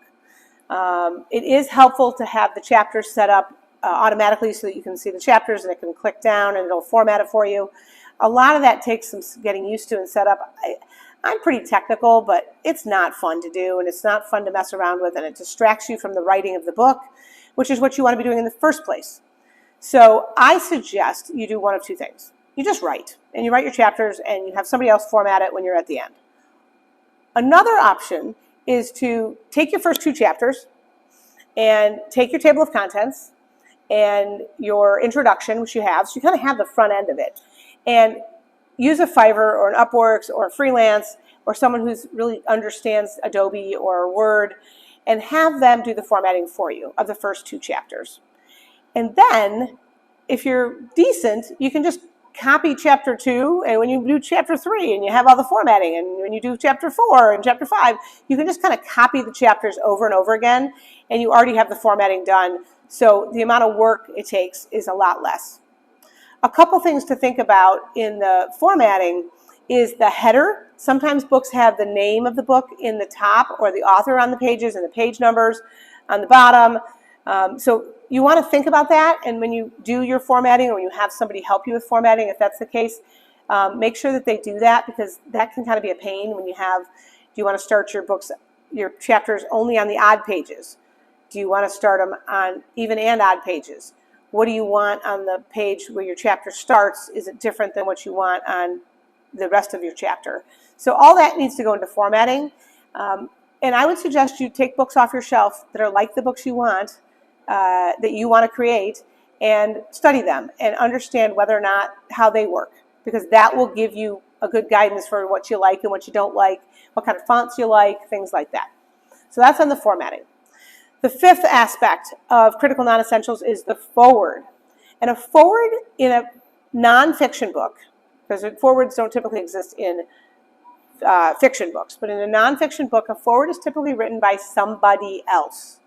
It is helpful to have the chapters set up automatically so that you can see the chapters and it can click down and it'll format it for you. A lot of that takes some getting used to and set up. I'm pretty technical, but it's not fun to do, and it's not fun to mess around with, and it distracts you from the writing of the book, which is what you want to be doing in the first place. So I suggest you do one of two things. You just write, and you write your chapters, and you have somebody else format it when you're at the end. Another option is to take your first two chapters and take your table of contents and your introduction, which you have, so you kind of have the front end of it, and use a Fiverr or an Upworks or a freelance or someone who really understands Adobe or Word, and have them do the formatting for you of the first two chapters. And then, if you're decent, you can just copy chapter 2, and when you do chapter 3 and you have all the formatting, and when you do chapter 4 and chapter 5, you can just kind of copy the chapters over and over again, and you already have the formatting done, so the amount of work it takes is a lot less. A couple things to think about in the formatting is the header. Sometimes books have the name of the book in the top or the author on the pages and the page numbers on the bottom. So you want to think about that, and when you do your formatting or when you have somebody help you with formatting, if that's the case, make sure that they do that, because that can kind of be a pain when you have, do you want to start your books, your chapters only on the odd pages? Do you want to start them on even and odd pages? What do you want on the page where your chapter starts? Is it different than what you want on the rest of your chapter? So all that needs to go into formatting. And I would suggest you take books off your shelf that are like the books you want, that you want to create, and study them and understand whether or not how they work, because that will give you a good guidance for what you like and what you don't like, what kind of fonts you like, things like that. So that's on the formatting. The fifth aspect of critical non-essentials is the foreword. And a foreword in a nonfiction book, because forewords don't typically exist in fiction books, but in a nonfiction book, a foreword is typically written by somebody else.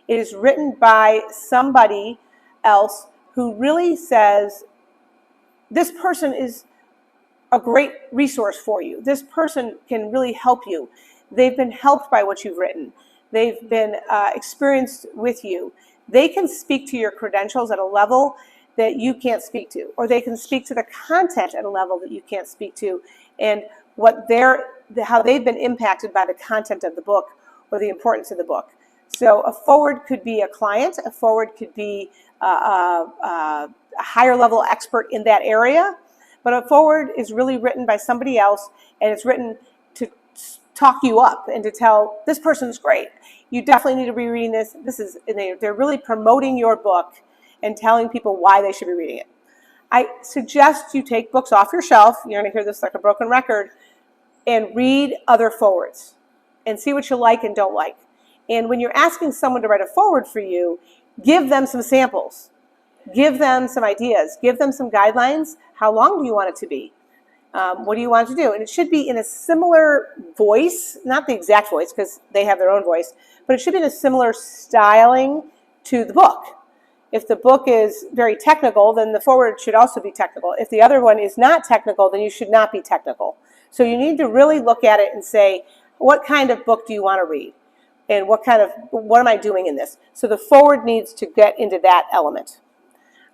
It is written by somebody else who really says, this person is a great resource for you. This person can really help you. They've been helped by what you've written. They've been experienced with you. They can speak to your credentials at a level that you can't speak to, or they can speak to the content at a level that you can't speak to, and how they've been impacted by the content of the book or the importance of the book. So a foreword could be a client, a foreword could be a higher level expert in that area, but a foreword is really written by somebody else, and it's written to talk you up and to tell, this person's great. You definitely need to be reading this. They're really promoting your book and telling people why they should be reading it. I suggest you take books off your shelf. You're going to hear this like a broken record, and read other forewords and see what you like and don't like. And when you're asking someone to write a foreword for you, give them some samples. Give them some ideas. Give them some guidelines. How long do you want it to be? What do you want to do? And it should be in a similar voice, not the exact voice because they have their own voice, but it should be in a similar styling to the book. If the book is very technical, then the foreword should also be technical. If the other one is not technical, then you should not be technical. So you need to really look at it and say, what kind of book do you want to read? And what am I doing in this? So the foreword needs to get into that element.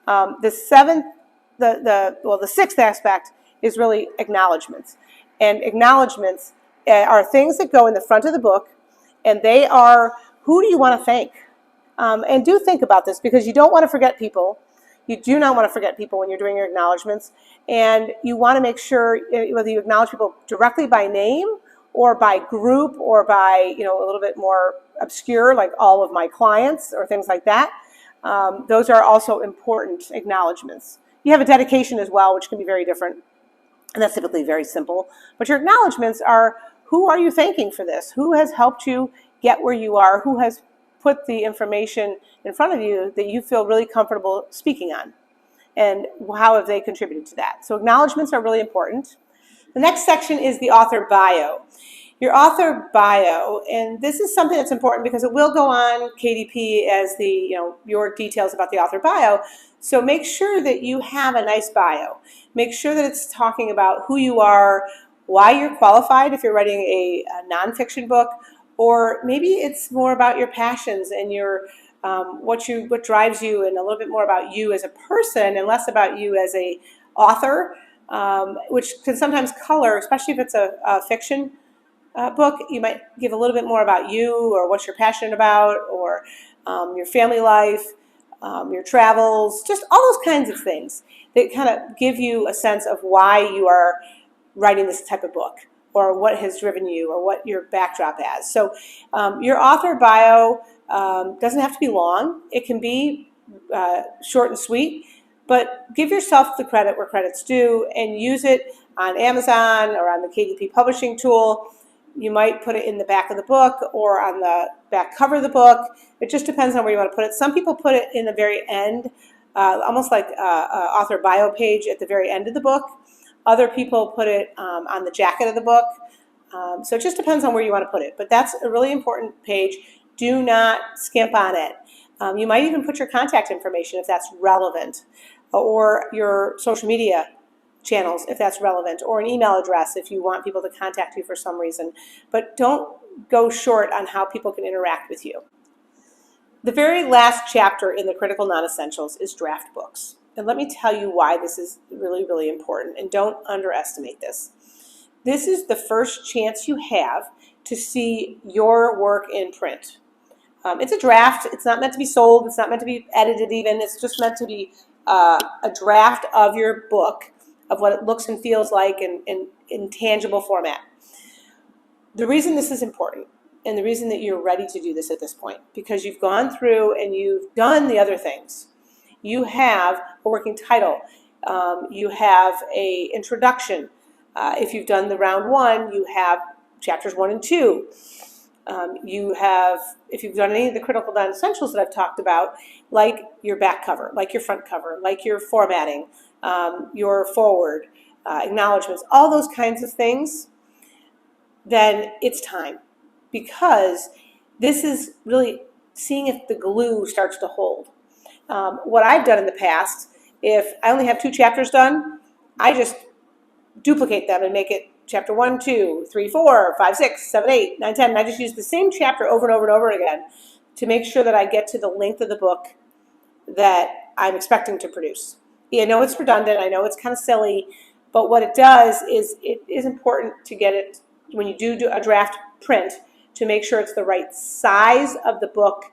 The sixth aspect is really acknowledgments. And acknowledgments are things that go in the front of the book, and they are, who do you want to thank? And do think about this, because you don't want to forget people. You do not want to forget people when you're doing your acknowledgments. And you want to make sure, whether you acknowledge people directly by name or by group, or by, a little bit more obscure, like all of my clients or things like that. Those are also important acknowledgments. You have a dedication as well, which can be very different, and that's typically very simple. But your acknowledgments are, who are you thanking for this? Who has helped you get where you are? Who has put the information in front of you that you feel really comfortable speaking on? And how have they contributed to that? So acknowledgments are really important. The next section is the author bio. Your author bio, and this is something that's important because it will go on KDP as the, your details about the author bio. So make sure that you have a nice bio. Make sure that it's talking about who you are, why you're qualified if you're writing a nonfiction book, or maybe it's more about your passions and your what drives you, and a little bit more about you as a person and less about you as a author, which can sometimes color, especially if it's a fiction book. You might give a little bit more about you, or what you're passionate about, or your family life, your travels, just all those kinds of things that kind of give you a sense of why you are writing this type of book, or what has driven you, or what your backdrop is. So your author bio doesn't have to be long. It can be short and sweet, but give yourself the credit where credit's due, and use it on Amazon or on the KDP publishing tool. You might put it in the back of the book or on the back cover of the book. It just depends on where you want to put it. Some people put it in the very end, almost like an author bio page at the very end of the book. Other people put it on the jacket of the book. So it just depends on where you want to put it. But that's a really important page. Do not skimp on it. You might even put your contact information if that's relevant, or your social media channels if that's relevant, or an email address if you want people to contact you for some reason. But don't go short on how people can interact with you. The very last chapter in the Critical Non-Essentials is draft books. And let me tell you why this is really, really important, and don't underestimate this. This is the first chance you have to see your work in print. It's a draft. It's not meant to be sold. It's not meant to be edited even. It's just meant to be a draft of your book, of what it looks and feels like in tangible format. The reason this is important, and the reason that you're ready to do this at this point, because you've gone through and you've done the other things. You have a working title. You have an introduction. If you've done the round one, you have chapters 1 and 2. You have, if you've done any of the critical non-essentials that I've talked about, like your back cover, like your front cover, like your formatting, your forward, acknowledgments, all those kinds of things, then it's time. Because this is really seeing if the glue starts to hold. What I've done in the past, if I only have 2 chapters done, I just duplicate them and make it chapter 1, 2, 3, 4, 5, 6, 7, 8, 9, 10. And I just use the same chapter over and over and over again to make sure that I get to the length of the book that I'm expecting to produce. I know it's redundant. I know it's kind of silly. But what it does is it is important to get it, when you do a draft print, to make sure it's the right size of the book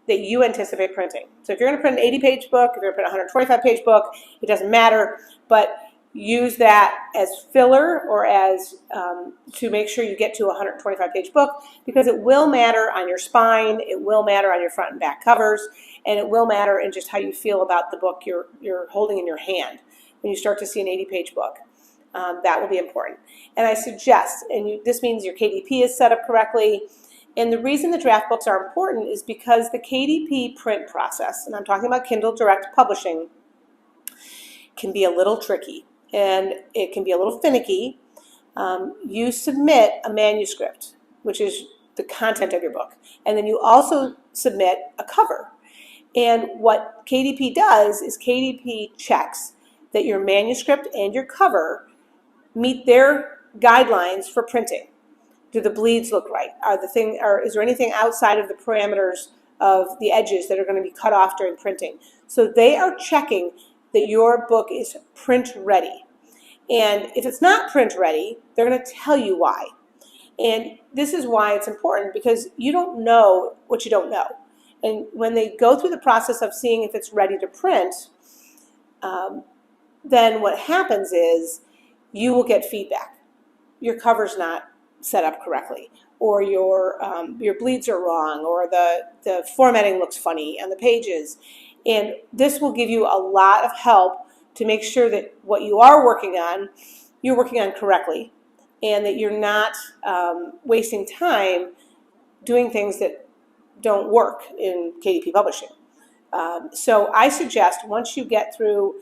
that you anticipate printing. So if you're going to print an 80-page book, if you're going to print a 125-page book, it doesn't matter. But use that as filler, or as to make sure you get to a 125-page book, because it will matter on your spine, it will matter on your front and back covers, and it will matter in just how you feel about the book you're holding in your hand when you start to see an 80-page book. That will be important. And I suggest, and this means your KDP is set up correctly, and the reason the draft books are important is because the KDP print process, and I'm talking about Kindle Direct Publishing, can be a little tricky. And it can be a little finicky. You submit a manuscript, which is the content of your book, and then you also submit a cover. And what KDP does is KDP checks that your manuscript and your cover meet their guidelines for printing. Do the bleeds look right? Is there anything outside of the parameters of the edges that are going to be cut off during printing? So they are checking that your book is print ready. And if it's not print ready, they're going to tell you why. And this is why it's important, because you don't know what you don't know. And when they go through the process of seeing if it's ready to print, then what happens is you will get feedback. Your cover's not set up correctly, or your bleeds are wrong, or the formatting looks funny on the pages. And this will give you a lot of help to make sure that what you are working on, you're working on correctly, and that you're not wasting time doing things that don't work in KDP publishing. So I suggest once you get through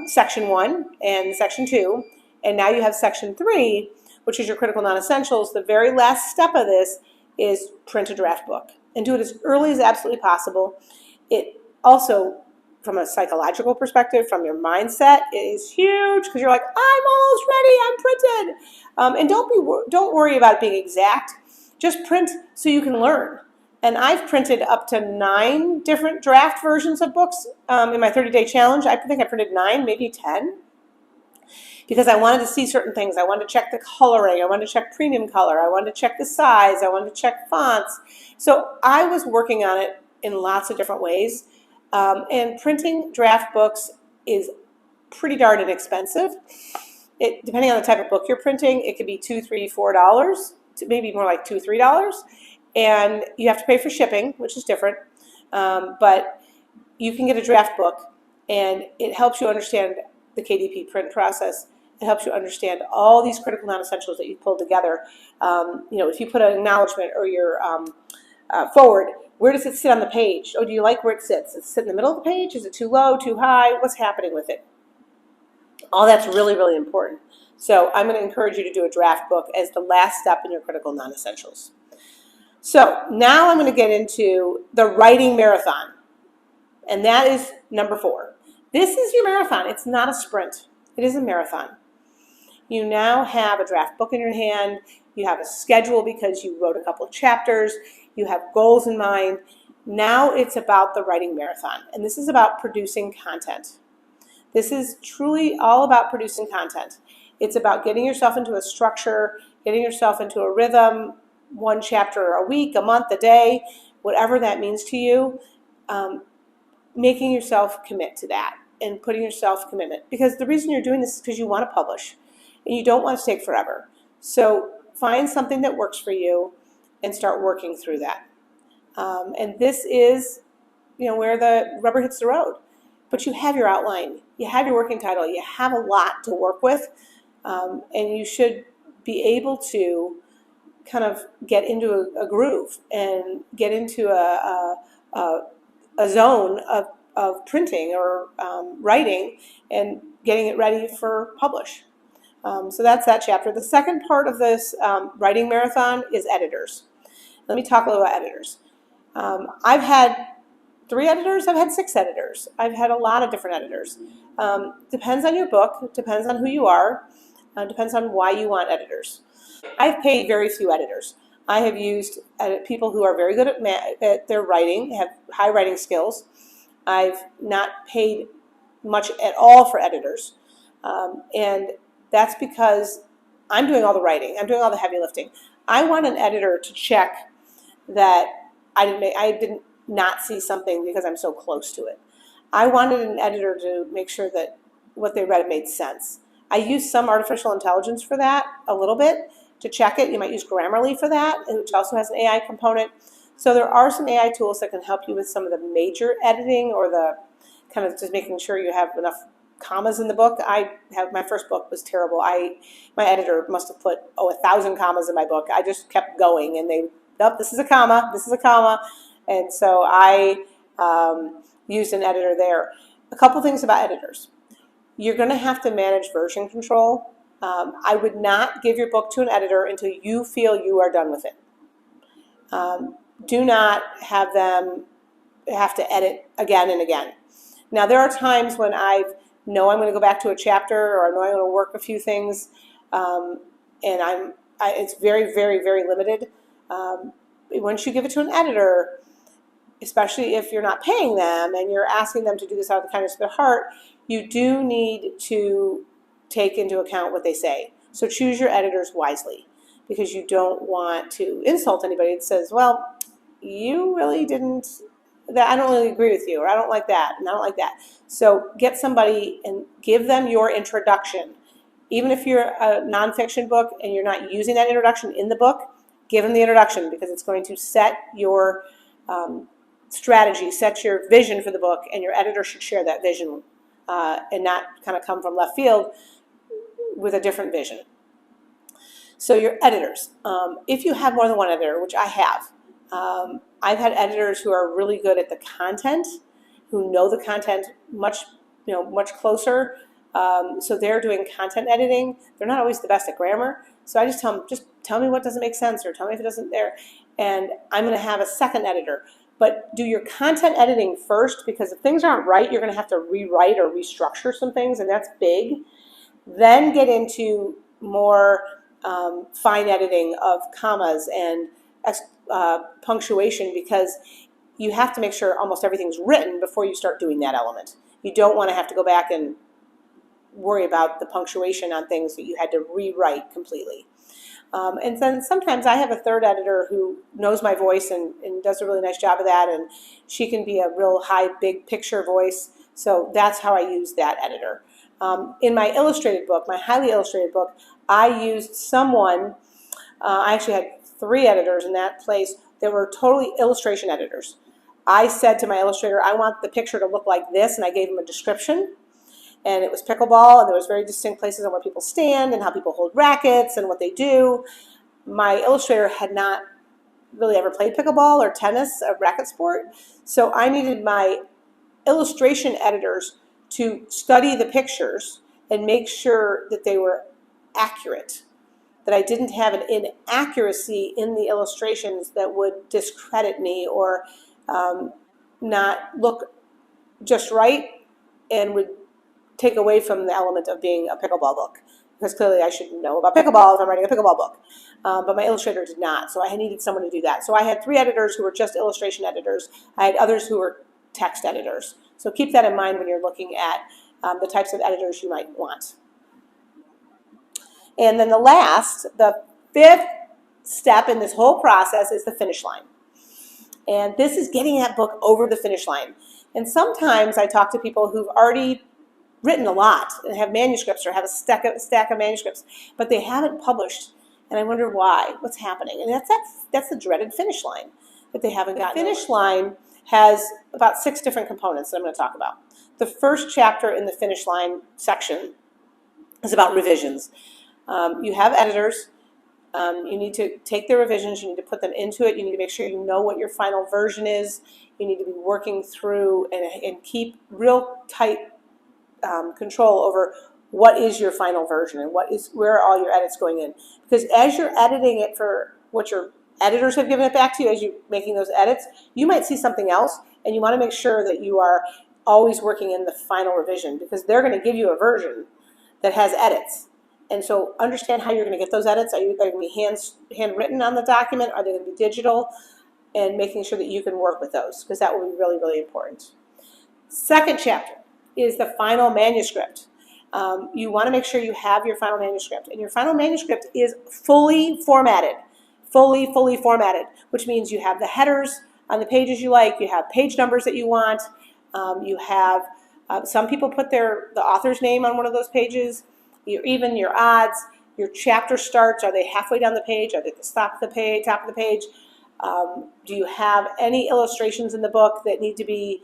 section 1 and section 2, and now you have section 3, which is your critical non-essentials, the very last step of this is print a draft book and do it as early as absolutely possible. It also, from a psychological perspective, from your mindset, it is huge because you're like, I'm almost ready, I'm printed. And don't worry about it being exact. Just print so you can learn. And I've printed up to 9 different draft versions of books in my 30-day challenge. I think I printed 9, maybe 10, because I wanted to see certain things. I wanted to check the coloring. I wanted to check premium color. I wanted to check the size. I wanted to check fonts. So I was working on it in lots of different ways. And printing draft books is pretty darn inexpensive. Depending on the type of book you're printing, it could be $2, $3, $4, maybe more like $2, $3. And you have to pay for shipping, which is different. But you can get a draft book, and it helps you understand the KDP print process. It helps you understand all these critical non-essentials that you've pulled together. If you put an acknowledgement or your forward, where does it sit on the page? Oh, do you like where it sits? Does it sit in the middle of the page? Is it too low, too high? What's happening with it? All that's really, really important. So I'm going to encourage you to do a draft book as the last step in your critical non-essentials. So now I'm going to get into the writing marathon, and that is number 4. This is your marathon. It's not a sprint. It is a marathon. You now have a draft book in your hand. You have a schedule because you wrote a couple of chapters. You have goals in mind. Now it's about the writing marathon, and this is about producing content. This is truly all about producing content. It's about getting yourself into a structure, getting yourself into a rhythm, 1 chapter a week, a month, a day, whatever that means to you, making yourself commit to that and putting yourself commitment. Because the reason you're doing this is because you want to publish and you don't want it to take forever. So find something that works for you and start working through that. And this is, where the rubber hits the road. But you have your outline, you have your working title, you have a lot to work with, and you should be able to kind of get into a groove and get into a zone of printing or writing and getting it ready for publish. So that's that chapter. The second part of this writing marathon is editors. Let me talk a little about editors. I've had 3 editors. I've had 6 editors. I've had a lot of different editors. Depends on your book. Depends on who you are. Depends on why you want editors. I've paid very few editors. I have used people who are very good at their writing, have high writing skills. I've not paid much at all for editors. And that's because I'm doing all the writing. I'm doing all the heavy lifting. I want an editor to check that I didn't not see something because I'm so close to it. I wanted an editor to make sure that what they read made sense. I use some artificial intelligence for that, a little bit, to check it. You might use Grammarly for that, which also has an AI component. So there are some AI tools that can help you with some of the major editing or the kind of just making sure you have enough commas in the book. My first book was terrible. My editor must have put 1,000 commas in my book. I just kept going, and nope, this is a comma, this is a comma. And so I used an editor there. A couple things about editors. You're going to have to manage version control. I would not give your book to an editor until you feel you are done with it. Do not have them have to edit again and again. Now, there are times when I know I'm going to go back to a chapter, or I know I'm going to work a few things, and it's very, very, very limited. Once you give it to an editor, especially if you're not paying them and you're asking them to do this out of the kindness of their heart, you do need to take into account what they say. So choose your editors wisely, because you don't want to insult anybody that says, well, you really didn't, I don't really agree with you, or I don't like that, and I don't like that. So get somebody and give them your introduction. Even if you're a nonfiction book and you're not using that introduction in the book, give them the introduction, because it's going to set your strategy, set your vision for the book, and your editor should share that vision and not kind of come from left field with a different vision. So your editors, if you have more than one editor, which I have, I've had editors who are really good at the content, who know the content much closer. So they're doing content editing. They're not always the best at grammar. So I just tell them, just tell me what doesn't make sense, or tell me if it doesn't there. And I'm going to have a second editor. But do your content editing first, because if things aren't right, you're going to have to rewrite or restructure some things, and that's big. Then get into more fine editing of commas and punctuation, because you have to make sure almost everything's written before you start doing that element. You don't want to have to go back and worry about the punctuation on things that you had to rewrite completely. And then sometimes I have a third editor who knows my voice and does a really nice job of that, and she can be a real high, big picture voice. So that's how I use that editor. In my illustrated book, my highly illustrated book, I used someone, I actually had 3 editors in that place that were totally illustration editors. I said to my illustrator, I want the picture to look like this, and I gave him a description. And it was pickleball, and there was very distinct places on where people stand and how people hold rackets and what they do. My illustrator had not really ever played pickleball or tennis, a racket sport. So I needed my illustration editors to study the pictures and make sure that they were accurate, that I didn't have an inaccuracy in the illustrations that would discredit me or not look just right and would take away from the element of being a pickleball book, because clearly I should know about pickleball if I'm writing a pickleball book. But my illustrator did not, so I needed someone to do that. So I had 3 editors who were just illustration editors. I had others who were text editors. So keep that in mind when you're looking at the types of editors you might want. And then the 5th step in this whole process is the finish line. And this is getting that book over the finish line. And sometimes I talk to people who've already written a lot and have manuscripts or have a stack of manuscripts, but they haven't published. And I wonder why, what's happening. And that's the dreaded finish line that they haven't gotten. The finish line has about 6 different components that I'm going to talk about. The first chapter in the finish line section is about revisions. You have editors. You need to take their revisions. You need to put them into it. You need to make sure you know what your final version is. You need to be working through and keep real tight control over what is your final version and where are all your edits going in. Because as you're editing it for what your editors have given it back to you, as you're making those edits, you might see something else, and you want to make sure that you are always working in the final revision, because they're going to give you a version that has edits. And so understand how you're going to get those edits. Are they going to be handwritten on the document? Are they going to be digital? And making sure that you can work with those, because that will be really, really important. Second chapter is the final manuscript. You want to make sure you have your final manuscript. And your final manuscript is fully formatted, fully formatted, which means you have the headers on the pages you like, you have page numbers that you want, you have, some people put the author's name on one of those pages, even your odds, your chapter starts, are they halfway down the page, are they at the top of the page? Do you have any illustrations in the book that need to be,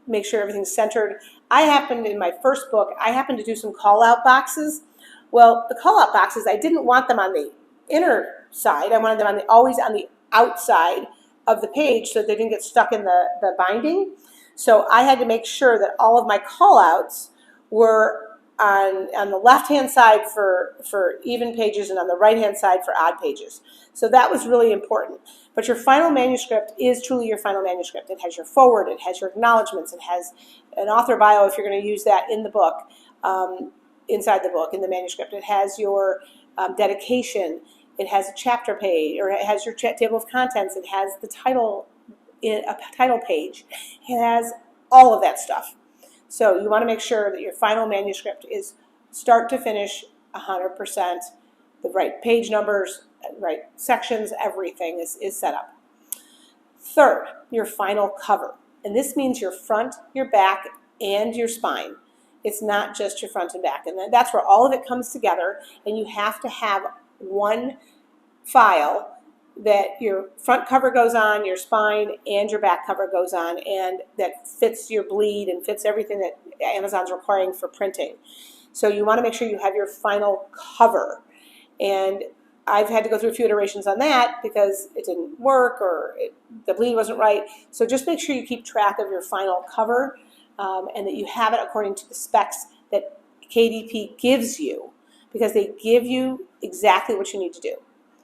make sure everything's centered? In my first book, I happened to do some call-out boxes. Well, the call-out boxes, I didn't want them on the inner side. I wanted them always on the outside of the page so they didn't get stuck in the binding. So I had to make sure that all of my call-outs were on the left-hand side for even pages and on the right-hand side for odd pages. So that was really important. But your final manuscript is truly your final manuscript. It has your foreword, it has your acknowledgments, it has an author bio if you're going to use that in the book, inside the book, in the manuscript. It has your dedication, it has a chapter page, or it has your table of contents, it has the title, a title page, it has all of that stuff. So you want to make sure that your final manuscript is start to finish 100%, the right page numbers, right sections, everything is set up. Third, your final cover. And this means your front, your back, and your spine. It's not just your front and back. And that's where all of it comes together, and you have to have one file that your front cover goes on, your spine, and your back cover goes on, and that fits your bleed and fits everything that Amazon's requiring for printing. So you want to make sure you have your final cover. And I've had to go through a few iterations on that because it didn't work or the bleed wasn't right. So just make sure you keep track of your final cover and that you have it according to the specs that KDP gives you, because they give you exactly what you need to do.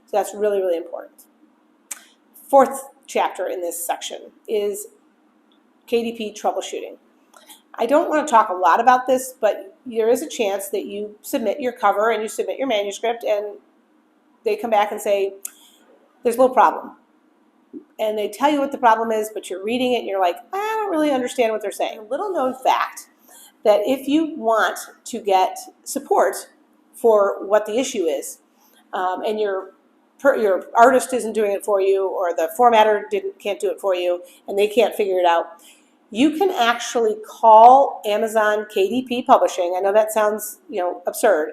So that's really, really important. Fourth chapter in this section is KDP troubleshooting. I don't want to talk a lot about this, but there is a chance that you submit your cover and you submit your manuscript and they come back and say, there's a little problem. And they tell you what the problem is, but you're reading it and you're like, I don't really understand what they're saying. A little known fact that if you want to get support for what the issue is, and your artist isn't doing it for you, or the formatter can't do it for you, and they can't figure it out, you can actually call Amazon KDP Publishing. I know that sounds, absurd.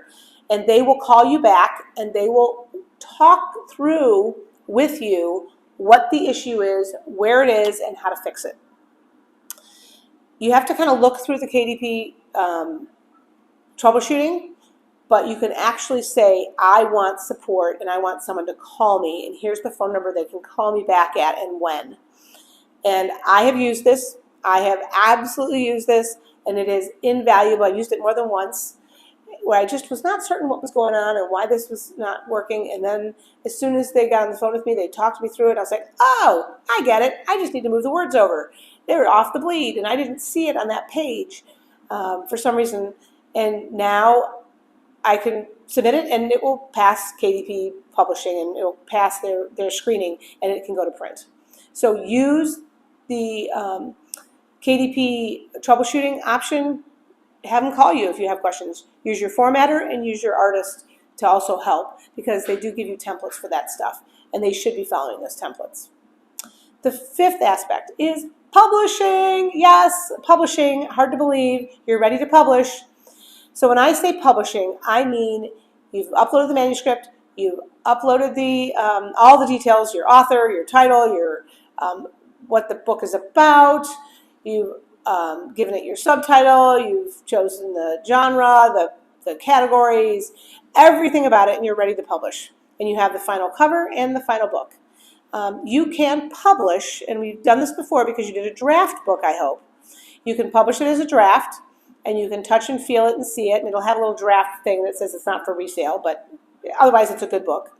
And they will call you back and they will talk through with you what the issue is, where it is, and how to fix it. You have to kind of look through the KDP troubleshooting, but you can actually say, I want support and I want someone to call me, and here's the phone number they can call me back at and when. And I have used this. I have absolutely used this, and it is invaluable. I've used it more than once, where I just was not certain what was going on and why this was not working. And then as soon as they got on the phone with me, they talked me through it. I was like, oh, I get it. I just need to move the words over. They were off the bleed, and I didn't see it on that page for some reason. And now I can submit it, and it will pass KDP Publishing, and it will pass their screening, and it can go to print. So use the KDP troubleshooting option. Have them call you if you have questions. Use your formatter and use your artist to also help, because they do give you templates for that stuff, and they should be following those templates. The fifth aspect is publishing. Yes, publishing. Hard to believe. You're ready to publish. So when I say publishing, I mean you've uploaded the manuscript, you've uploaded the all the details, your author, your title, your what the book is about. You've given it your subtitle, you've chosen the genre, the categories, everything about it, and you're ready to publish. And you have the final cover and the final book. You can publish, and we've done this before because you did a draft book, I hope. You can publish it as a draft, and you can touch and feel it and see it, and it'll have a little draft thing that says it's not for resale, but otherwise it's a good book.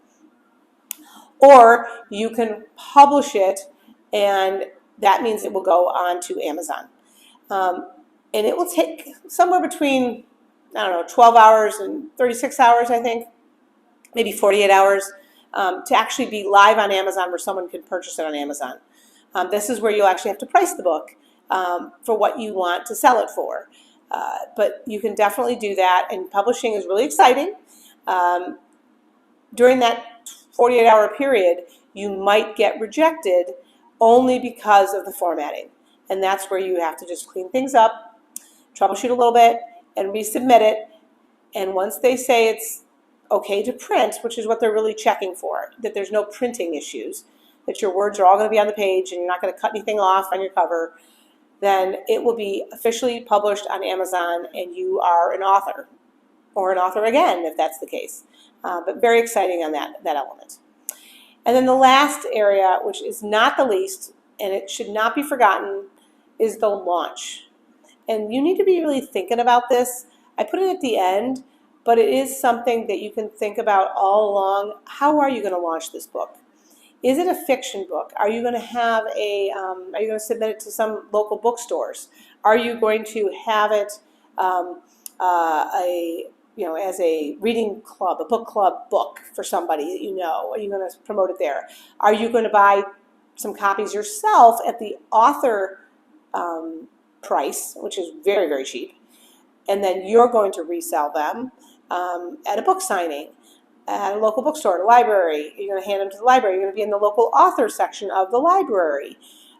Or you can publish it, and that means it will go on to Amazon. And it will take somewhere between, 12 hours and 36 hours, I think, maybe 48 hours, to actually be live on Amazon where someone can purchase it on Amazon. This is where you'll actually have to price the book for what you want to sell it for. But you can definitely do that, and publishing is really exciting. During that 48-hour period, you might get rejected only because of the formatting. And that's where you have to just clean things up, troubleshoot a little bit, and resubmit it. And once they say it's okay to print, which is what they're really checking for, that there's no printing issues, that your words are all going to be on the page and you're not going to cut anything off on your cover, then it will be officially published on Amazon, and you are an author, or an author again, if that's the case. But very exciting on that element. And then the last area, which is not the least, and it should not be forgotten, is the launch. And you need to be really thinking about this. I put it at the end, but it is something that you can think about all along. How are you going to launch this book? Is it a fiction book? Are you going to have are you going to submit it to some local bookstores? Are you going to have it as a reading club, a book club book for somebody that you know? Are you going to promote it there? Are you going to buy some copies yourself at the author price, which is very, very cheap, and then you're going to resell them at a book signing, at a local bookstore, at a library? You're going to hand them to the library. You're going to be in the local author section of the library.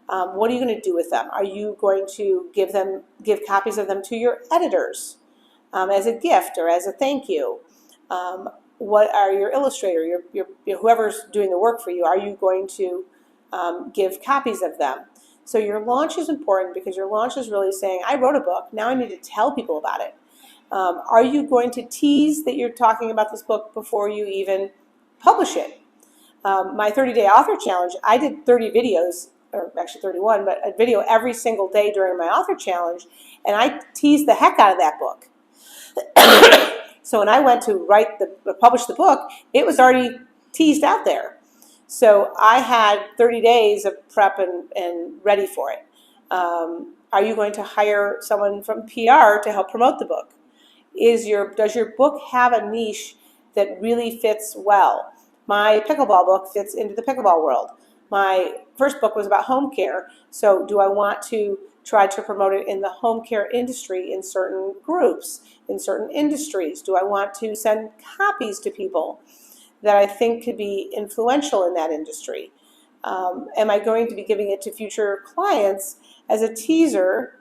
What are you going to do with them? Are you going to give copies of them to your editors as a gift or as a thank you? What are your illustrator, your whoever's doing the work for you? Are you going to give copies of them? So your launch is important because your launch is really saying, I wrote a book, now I need to tell people about it. Are you going to tease that you're talking about this book before you even publish it? My 30-day author challenge, I did 30 videos, or actually 31, but a video every single day during my author challenge, and I teased the heck out of that book. So when I went to publish the book, it was already teased out there. So I had 30 days of prep and ready for it. Are you going to hire someone from PR to help promote the book? Does your book have a niche that really fits well? My pickleball book fits into the pickleball world. My first book was about home care, so do I want to try to promote it in the home care industry in certain groups, in certain industries? Do I want to send copies to people that I think could be influential in that industry? Am I going to be giving it to future clients as a teaser?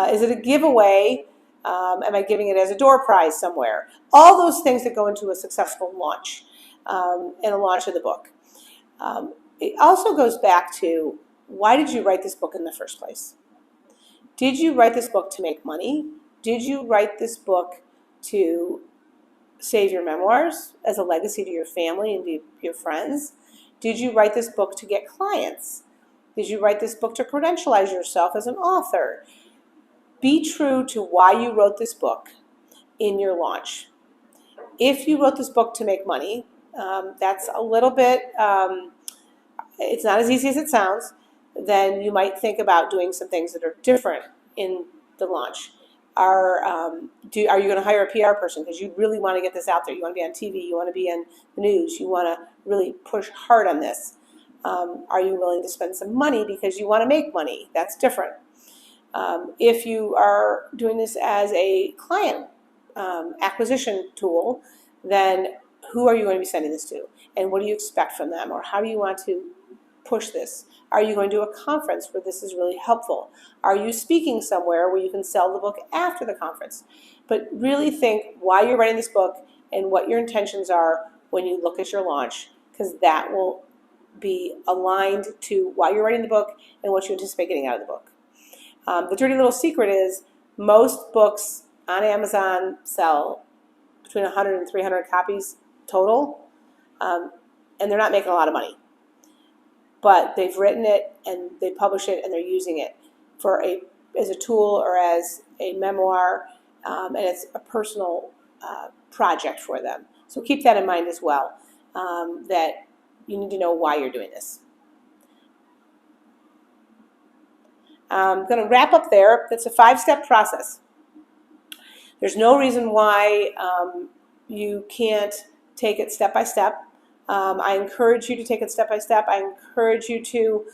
Is it a giveaway? Am I giving it as a door prize somewhere? All those things that go into a successful launch and a launch of the book. It also goes back to, why did you write this book in the first place? Did you write this book to make money? Did you write this book to save your memoirs as a legacy to your family and to your friends? Did you write this book to get clients? Did you write this book to credentialize yourself as an author? Be true to why you wrote this book in your launch. If you wrote this book to make money, that's a little bit, it's not as easy as it sounds. Then you might think about doing some things that are different in the launch. Are you going to hire a PR person because you really want to get this out there? You want to be on TV, you want to be in the news, you want to really push hard on this. Are you willing to spend some money because you want to make money? That's different. If you are doing this as a client acquisition tool, then who are you going to be sending this to? And what do you expect from them? Or how do you want to push this? Are you going to a conference where this is really helpful? Are you speaking somewhere where you can sell the book after the conference? But really think why you're writing this book and what your intentions are when you look at your launch, because that will be aligned to why you're writing the book and what you anticipate getting out of the book. The dirty little secret is most books on Amazon sell between 100 and 300 copies total, and they're not making a lot of money. But they've written it and they publish it and they're using it as a tool or as a memoir, and it's a personal project for them. So keep that in mind as well, that you need to know why you're doing this. I'm going to wrap up there. It's a 5-step process. There's no reason why you can't take it step by step. I encourage you to take it step by step. I encourage you to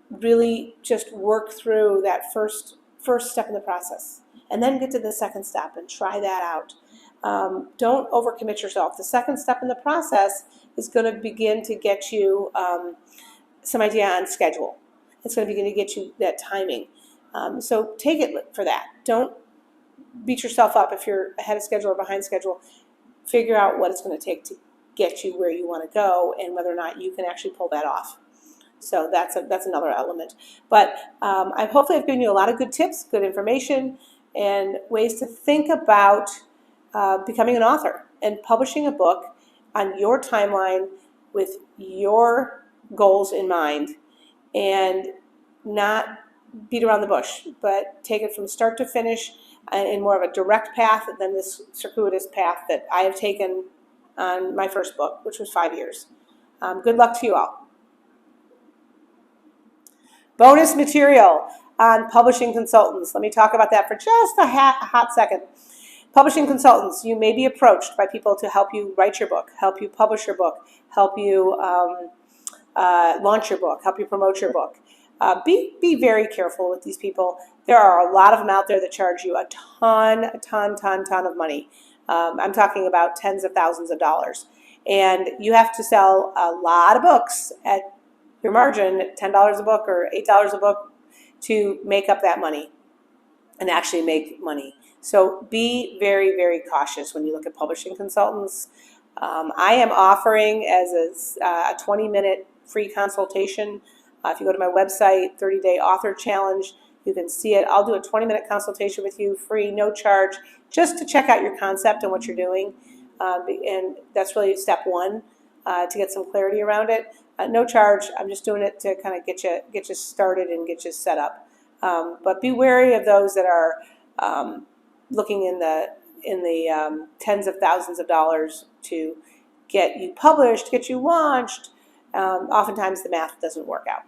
really just work through that first step in the process and then get to the second step and try that out. Don't overcommit yourself. The second step in the process is going to begin to get you some idea on schedule. It's going to begin to get you that timing. So take it for that. Don't beat yourself up if you're ahead of schedule or behind schedule. Figure out what it's going to take to get you where you want to go and whether or not you can actually pull that off. So that's another element. But hopefully I've given you a lot of good tips, good information, and ways to think about becoming an author and publishing a book on your timeline with your goals in mind, and not beat around the bush, but take it from start to finish in more of a direct path than this circuitous path that I have taken on my first book, which was 5 years. Good luck to you all. Bonus material on publishing consultants. Let me talk about that for just a hot second. Publishing consultants, you may be approached by people to help you write your book, help you publish your book, help you launch your book, help you promote your book. Be very careful with these people. There are a lot of them out there that charge you a ton of money. I'm talking about tens of thousands of dollars. And you have to sell a lot of books at your margin, $10 a book or $8 a book, to make up that money and actually make money. So be very, very cautious when you look at publishing consultants. I am offering as a 20-minute free consultation. If you go to my website, 30-day author challenge, you can see it. I'll do a 20-minute consultation with you, free, no charge, just to check out your concept and what you're doing. And that's really step one, to get some clarity around it. No charge. I'm just doing it to kind of get you started and get you set up. But be wary of those that are looking in the tens of thousands of dollars to get you published, get you launched. Oftentimes the math doesn't work out.